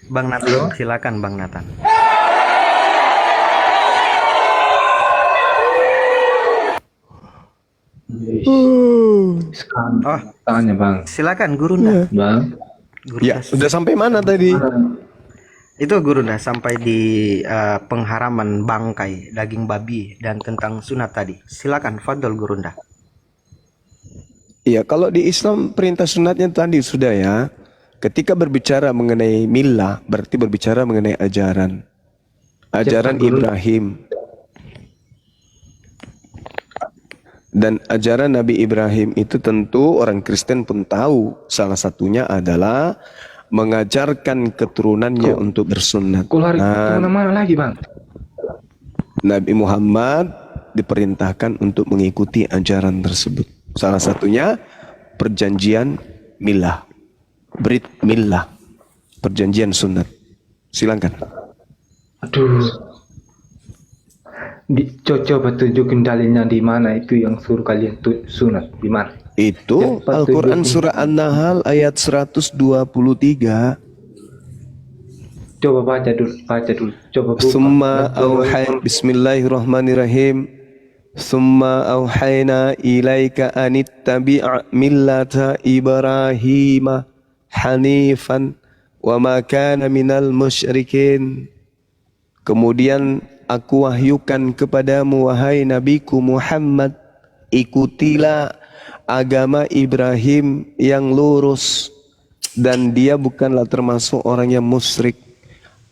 Bang Nathan, silakan Bang Nathan. Sekarang Oh, tanya bang. silakan Gurunda. Bang, Ya, udah sampai mana tadi? Itu Gurunda sampai di pengharaman bangkai daging babi dan tentang sunat tadi. Silakan Fadol Gurunda. Iya, kalau di Islam perintah sunatnya tadi sudah ya. Ketika berbicara mengenai millah, berarti berbicara mengenai ajaran. Ajaran Ibrahim. Dan ajaran Nabi Ibrahim itu tentu orang Kristen pun tahu. Salah satunya adalah mengajarkan keturunannya untuk bersunat. kau lari Nah, kemana-mana lagi bang? Nabi Muhammad diperintahkan untuk mengikuti ajaran tersebut. Salah satunya perjanjian millah, Brit millah, perjanjian sunat. Silakan. Aduh. Coba tunjukin dalilnya di mana itu yang suruh kalian sunat di mana? Itu Cepat Al-Quran tunjukin. surah An-Nahl ayat 123. Coba baca dulu. Coba buka. Summa Bismillahirrahmanirrahim. Summa auhayna ilaika anittabi' millata Ibrahim hanifan wa ma kana minal musyrikin. Kemudian aku wahyukan kepadamu wahai nabiku Muhammad, ikutilah agama Ibrahim yang lurus dan dia bukanlah termasuk orang yang musyrik.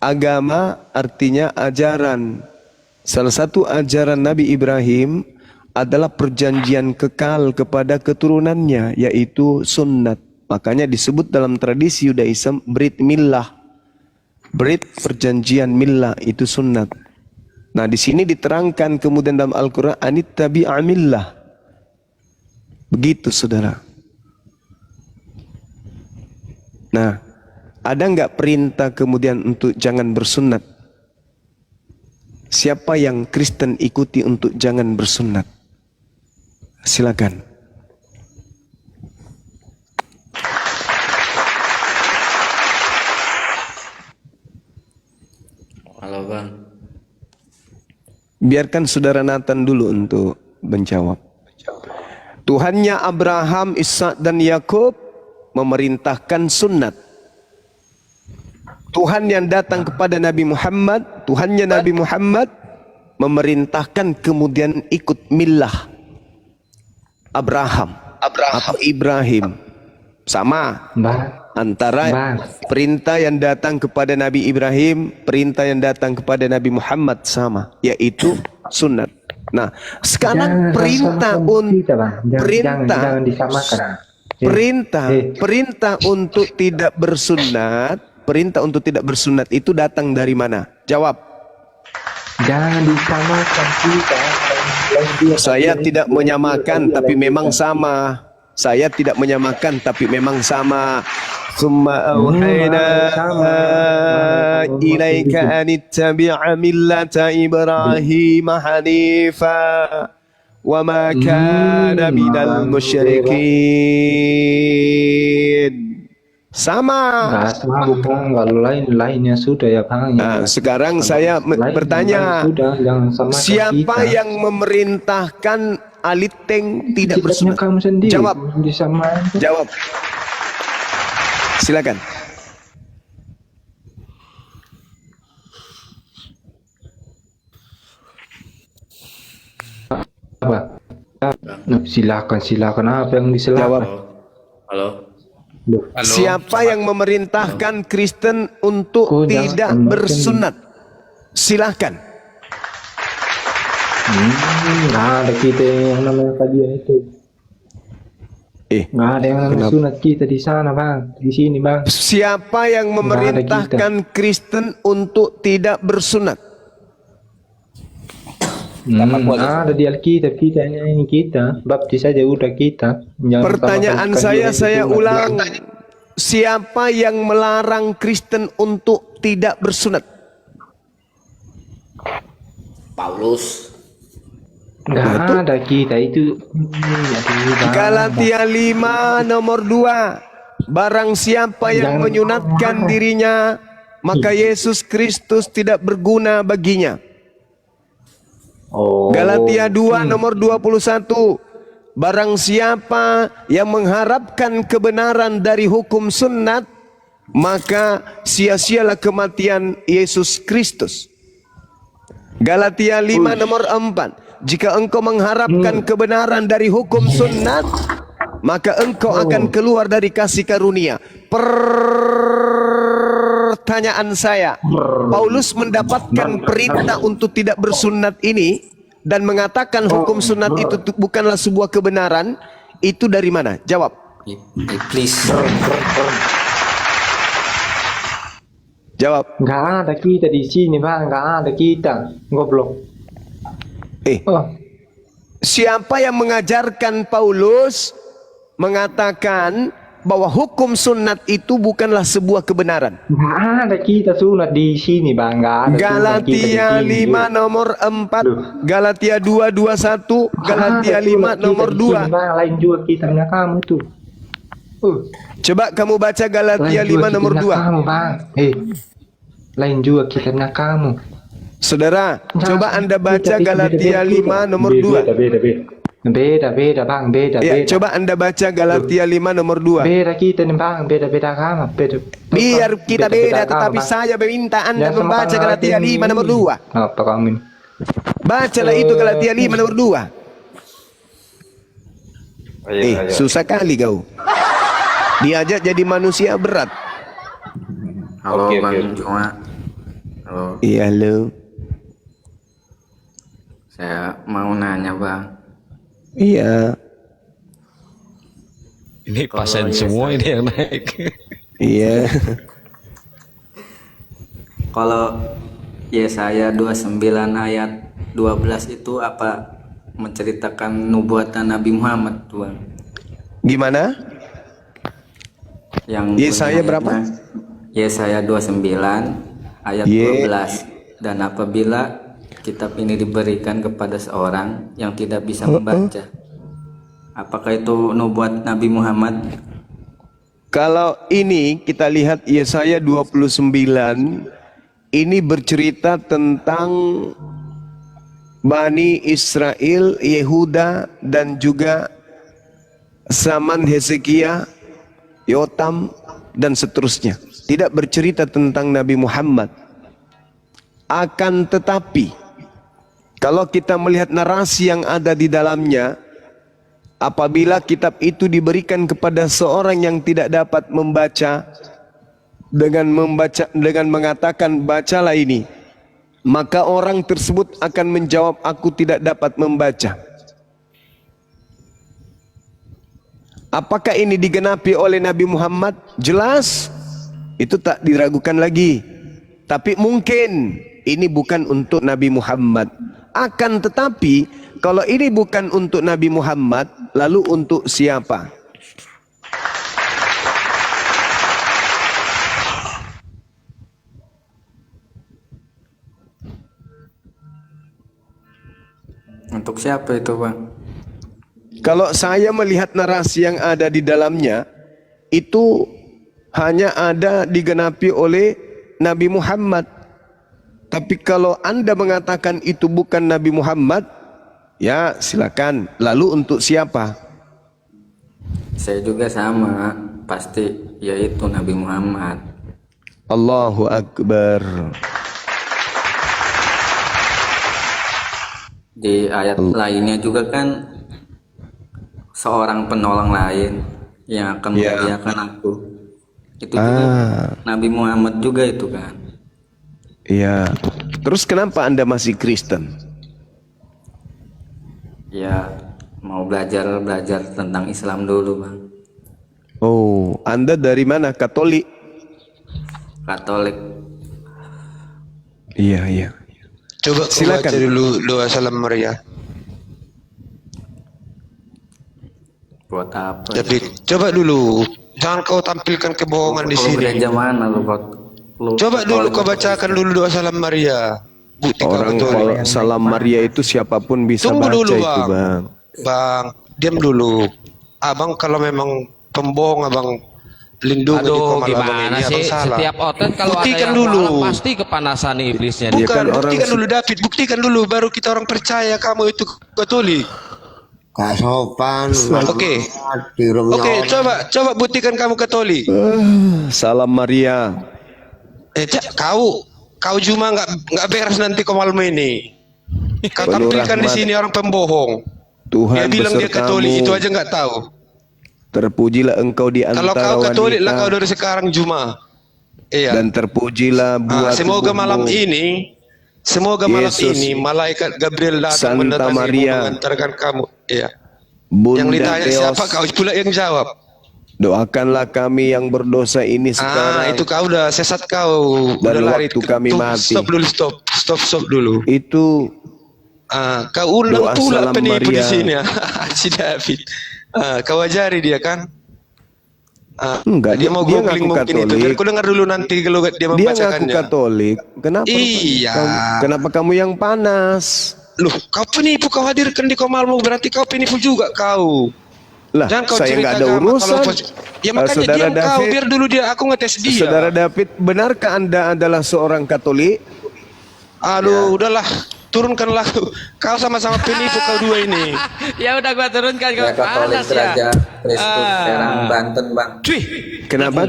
Agama artinya ajaran. Salah satu ajaran Nabi Ibrahim adalah perjanjian kekal kepada keturunannya, yaitu sunnat. Makanya disebut dalam tradisi Yudaism Brit millah. Brit perjanjian millah itu sunnat. Nah, di sini diterangkan kemudian dalam Al-Quran anittabi'a millah. Begitu saudara. Nah, ada nggak perintah kemudian untuk jangan bersunat? Siapa yang Kristen ikuti untuk jangan bersunat? Silakan. Halo bang. Biarkan saudara Nathan dulu untuk menjawab. Tuhannya Abraham, Ishak dan Yakub memerintahkan sunat. Tuhan yang datang kepada Nabi Muhammad, Tuhannya Nabi Muhammad memerintahkan kemudian ikut millah Abraham atau Ibrahim. Sama. antara Bang. perintah yang datang kepada Nabi Ibrahim, perintah yang datang kepada Nabi Muhammad sama, yaitu sunat. Nah, sekarang Jangan perintah samakan kita, Bang. Jangan disamakan. perintah untuk tidak bersunat, perintah untuk tidak bersunat itu datang dari mana? Jawab. Jangan disamakan kita. Saya tidak menyamakan, tapi memang sama. Saya tidak menyamakan, tapi memang sama. Summa awhayna ilaika an ittabi'a millata Ibrahim hanifa wa ma kana minal musyrikin. Sama. Nggak sama, Bang. Kalau lainnya sudah ya, Bang. Nah, sekarang saya bertanya, Sudah, jangan samakan siapa kita. yang memerintahkan Aliteng tidak Kitabnya bersunat? kamu sendiri. Jawab. Disamakan. Jawab. Silakan. Apa? Silakan apa yang disilakan? Jawab. Halo. Loh, Siapa yang memerintahkan Kristen untuk Kok tidak jangan bersunat? Silahkan. nggak ada kita yang namanya kajian itu. Nggak ada yang namanya sunat kita di sana, Bang. Di sini, Bang. Siapa yang memerintahkan Kristen untuk tidak bersunat? Ada di Alkitab kita ini kita. Baptis saja udah kita. Jangan Pertanyaan tambahkan kajian saya sunat, ulang. Bang. Siapa yang melarang Kristen untuk tidak bersunat? Paulus. Nggak ada kita itu. Galatia 5 nomor 2. Barang siapa yang menyunatkan dirinya, maka Yesus Kristus tidak berguna baginya. Galatia 2 nomor 21. Barang siapa yang mengharapkan kebenaran dari hukum sunat, maka sia-sialah kematian Yesus Kristus. Galatia 5 nomor 4. Jika engkau mengharapkan kebenaran dari hukum sunnat, maka engkau akan keluar dari kasih karunia. Pertanyaan saya, Paulus mendapatkan perintah untuk tidak bersunat ini dan mengatakan hukum sunat itu bukanlah sebuah kebenaran, itu dari mana? Jawab. Iblis. Jawab. Nggak ada kita di sini, Bang. Nggak ada kita. Goblok. Siapa yang mengajarkan Paulus mengatakan bahwa hukum sunat itu bukanlah sebuah kebenaran? Nggak ada kita sunat di sini, Bang. Nggak ada. Galatia 5 nomor 4, Galatia 2:21, Galatia 5 nomor 2. Bang, lain juga kitabnya kamu tuh. Coba kamu baca Galatia 5 nomor 2. Kamu, Bang. Lain juga kitabnya kamu. Saudara, coba Anda baca Galatia 5 nomor 2. Beda, Bang. Beda. Coba Anda baca Galatia 5 nomor 2. Beda kita nih, Bang. Beda agama. Biar kita beda, tetapi saya meminta Anda membaca Galatia 5 nomor 2. Apa kamu ini? Bacalah itu Galatia 5 nomor 2. Susah kali kau. Diajak jadi manusia berat. Halo, Bang Cuma. Halo. Iya, halo. Saya mau nanya, Bang. Iya. Ini pasien semua ini yang naik. Iya. Kalau Yesaya 29 ayat 12 itu apa menceritakan nubuatan Nabi Muhammad, Tuhan? Gimana? Yang Yesaya berapa? Yesaya 29 ayat 12. Dan apabila kitab ini diberikan kepada seorang yang tidak bisa membaca, apakah itu nubuat Nabi Muhammad? Kalau ini kita lihat Yesaya 29, ini bercerita tentang Bani Israel, Yehuda, dan juga zaman Hezekia, Yotam, dan seterusnya. Tidak bercerita tentang Nabi Muhammad. Akan tetapi, kalau kita melihat narasi yang ada di dalamnya, apabila kitab itu diberikan kepada seorang yang tidak dapat membaca dengan mengatakan bacalah ini, maka orang tersebut akan menjawab aku tidak dapat membaca. Apakah ini digenapi oleh Nabi Muhammad? Jelas, itu tak diragukan lagi. Tapi mungkin ini bukan untuk Nabi Muhammad. Akan tetapi kalau ini bukan untuk Nabi Muhammad, lalu untuk siapa? Untuk siapa itu, Bang? Kalau saya melihat narasi yang ada di dalamnya, itu hanya ada digenapi oleh Nabi Muhammad. Tapi kalau Anda mengatakan itu bukan Nabi Muhammad, ya silakan. Lalu untuk siapa? Saya juga sama, pasti yaitu Nabi Muhammad. Allahu Akbar. Di ayat lainnya juga kan seorang penolong lain yang akan memuliakan aku. Itu juga Nabi Muhammad juga itu kan. Iya. Terus kenapa Anda masih Kristen? Ya mau belajar tentang Islam dulu, Bang. Oh, Anda dari mana? Katolik? Katolik. Iya. Coba Silakan. baca dulu doa salam Maria. Buat apa? Tapi coba dulu, jangan kau tampilkan kebohongan di sini. Gereja mana lu? Coba dulu kau bacakan dulu doa salam Maria. Bukti kau Orang betul. kalau salam Maria itu siapapun bisa Tunggu baca dulu, itu, Bang. Bang, diam dulu. Abang kalau memang pembohong, abang lindungi di Aduh, komal abang gimana ini. sih? Abang salah. Setiap outlet kalau Buktikan ada yang dulu. salah, pasti kepanasan iblisnya. Dia Bukan, kan orang buktikan dulu David, buktikan dulu baru kita orang percaya kamu itu Katolik. Gak sopan. Oke, coba buktikan kamu Katolik. Salam Maria. Kau cuma nggak beres nanti kau malam ini. Kau Penuh tampilkan di rahmat. sini orang pembohong. Tuhan Dia bilang dia besertamu. Katolik, itu aja nggak tahu. Terpujilah engkau di Kalau antara kau Katolik wanita, lah kau dari sekarang Juma. Iya. dan terpujilah buah Semoga tubuhmu. malam ini, Yesus, malaikat Gabriel datang Santa mendatangimu, Maria, mengantarkan kamu. Iya. Bunda Yang ditanya Theos, siapa, kau pula yang jawab. doakanlah kami yang berdosa ini sekarang. Itu kau udah sesat kau. Dan Udah lari. waktu kami mati. Stop dulu, stop dulu. Itu Kau undang doa pula salam penipu di Maria. sini ya. Si David. Kau ajari dia kan? Enggak, Dia mau dia googling ngaku mungkin itu. Katolik. Biar kau dengar dulu nanti kalau dia Dia ngaku membacakannya. Katolik. Kenapa? Iya. Kenapa kamu yang panas? Loh, kau penipu, kau hadirkan di komalmu, berarti kau penipu juga kau. Lah, Jangan kau saya cerita nggak ada agama urusan. Ya makanya Saudara diam kau, David, biar dulu dia, aku ngetes dia. Saudara David, benarkah Anda adalah seorang Katolik? Aduh, udahlah, turunkanlah. Kau sama-sama penipu kau dua ini. Ya udah gua turunkan kau Ya Katolik panas ya. Gereja Kristus Serang Banten, Bang. Kenapa?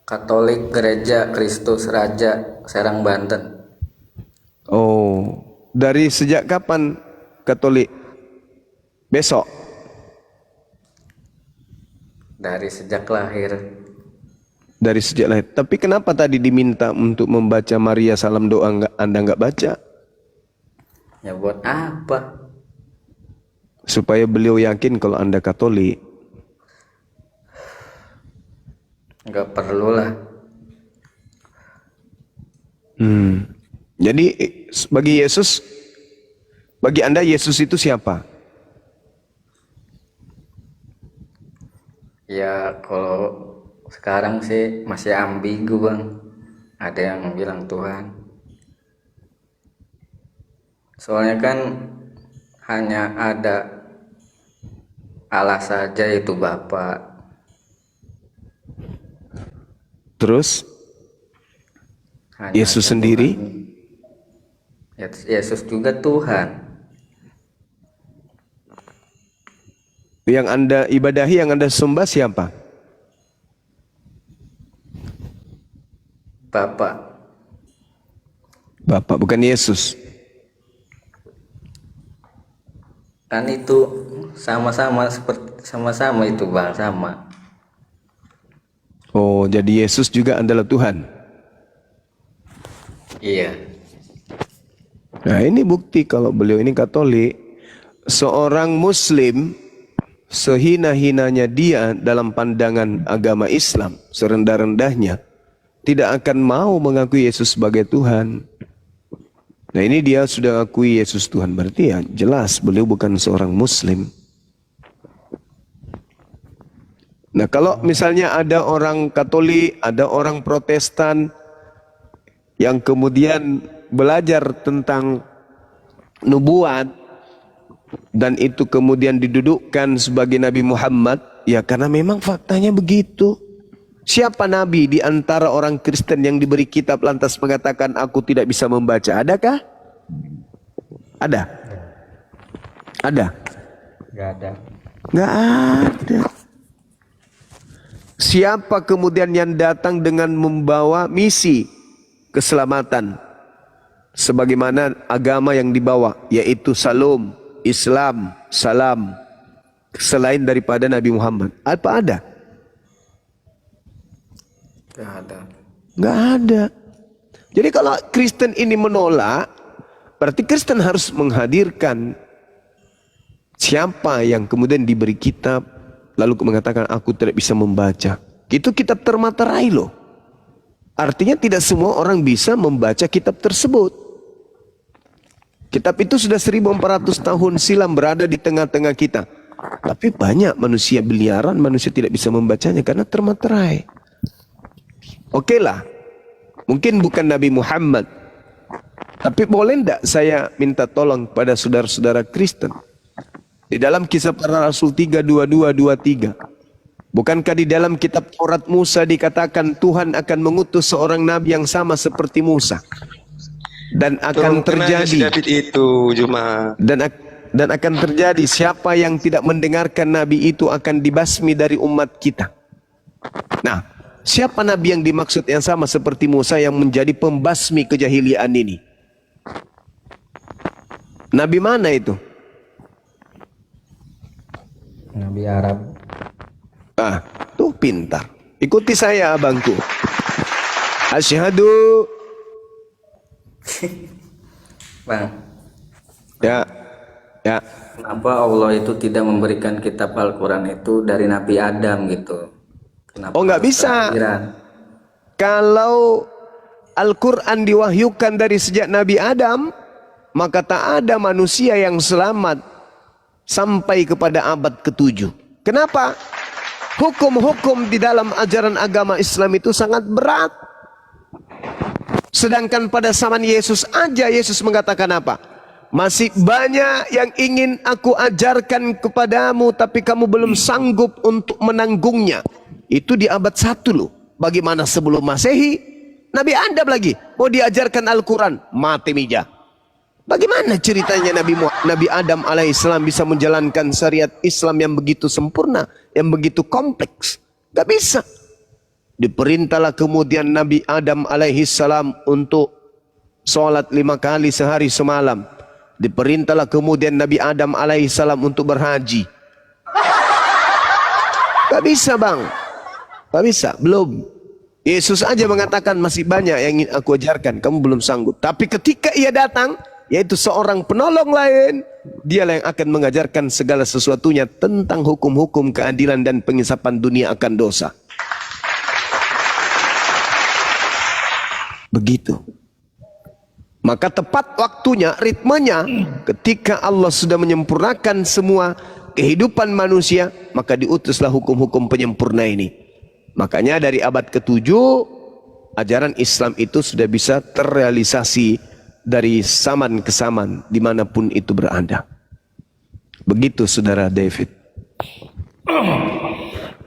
Katolik Gereja Kristus Raja Serang Banten. Oh, dari sejak kapan Katolik? Besok? Dari sejak lahir. Dari sejak lahir. Tapi kenapa tadi diminta untuk membaca Maria salam doa, Anda nggak baca? Ya buat apa? Supaya beliau yakin kalau Anda Katolik. Nggak perlu lah. Jadi bagi Anda Yesus itu siapa? Ya kalau sekarang sih masih ambigu, Bang. Ada yang bilang Tuhan. Soalnya kan hanya ada Allah saja, itu Bapa. Terus Hanya Yesus ada sendiri? Tuhan. Yesus juga Tuhan. Yang Anda ibadahi, yang Anda sembah siapa? Bapak. Bapak, bukan Yesus. Kan itu sama-sama seperti sama-sama itu Bang, sama. Oh, jadi Yesus juga adalah Tuhan. Iya. Nah, ini bukti kalau beliau ini Katolik. Seorang Muslim, sehina-hinanya dia dalam pandangan agama Islam, serendah-rendahnya, tidak akan mau mengakui Yesus sebagai Tuhan. Nah, ini dia sudah akui Yesus Tuhan, berarti ya jelas beliau bukan seorang Muslim. Nah, kalau misalnya ada orang Katolik, ada orang Protestan yang kemudian belajar tentang nubuat dan itu kemudian didudukkan sebagai Nabi Muhammad, ya karena memang faktanya begitu. Siapa nabi di antara orang Kristen yang diberi kitab lantas mengatakan aku tidak bisa membaca? Adakah? Ada? Ada? Gak ada. Nggak ada. Siapa kemudian yang datang dengan membawa misi keselamatan sebagaimana agama yang dibawa, yaitu salam, Islam, salam, selain daripada Nabi Muhammad? Apa ada? Gak ada. Nggak ada. Jadi kalau Kristen ini menolak, berarti Kristen harus menghadirkan siapa yang kemudian diberi kitab lalu mengatakan aku tidak bisa membaca. Itu kitab termaterai loh. Artinya tidak semua orang bisa membaca kitab tersebut. Kitab itu sudah 1400 tahun silam berada di tengah-tengah kita. Tapi banyak manusia biliaran, manusia tidak bisa membacanya karena termaterai. Oke lah, mungkin bukan Nabi Muhammad. Tapi boleh tidak saya minta tolong pada saudara-saudara Kristen? Di dalam Kisah Para Rasul 3:22-23, bukankah di dalam kitab Taurat Musa dikatakan Tuhan akan mengutus seorang nabi yang sama seperti Musa? Dan akan terjadi dan akan terjadi siapa yang tidak mendengarkan nabi itu akan dibasmi dari umat kita. Nah, siapa nabi yang dimaksud yang sama seperti Musa yang menjadi pembasmi kejahilian ini? Nabi mana itu? Nabi Arab. Ah, tuh pintar. Ikuti saya abangku. Asyhadu. Bang. Ya. Ya. Kenapa Allah itu tidak memberikan kitab Al-Quran itu dari Nabi Adam gitu? Kenapa Oh, nggak bisa. Kalau Al-Quran diwahyukan dari sejak Nabi Adam, maka tak ada manusia yang selamat sampai kepada abad ke-7. Kenapa? Hukum-hukum di dalam ajaran agama Islam itu sangat berat. Sedangkan pada zaman Yesus aja, Yesus mengatakan apa? Masih banyak yang ingin aku ajarkan kepadamu, tapi kamu belum sanggup untuk menanggungnya. Itu di abad 1 loh. Bagaimana sebelum Masehi? Nabi Adam lagi mau diajarkan Al-Quran, mati meja. Bagaimana ceritanya Nabi Adam alaihissalam bisa menjalankan syariat Islam yang begitu sempurna, yang begitu kompleks? Gak bisa. Diperintahlah kemudian Nabi Adam alaihissalam untuk sholat 5 kali sehari semalam. Diperintahlah kemudian Nabi Adam alaihissalam untuk berhaji. Gak bisa bang. Gak bisa, belum. Yesus aja mengatakan masih banyak yang ingin aku ajarkan, kamu belum sanggup. Tapi ketika ia datang, yaitu seorang penolong lain, dialah yang akan mengajarkan segala sesuatunya tentang hukum-hukum keadilan dan pengisapan dunia akan dosa. Begitu. Maka tepat waktunya, ritmenya, ketika Allah sudah menyempurnakan semua kehidupan manusia, maka diutuslah hukum-hukum penyempurna ini. Makanya dari abad ke-7, ajaran Islam itu sudah bisa terrealisasi dari zaman ke zaman, dimanapun itu berada. Begitu saudara David.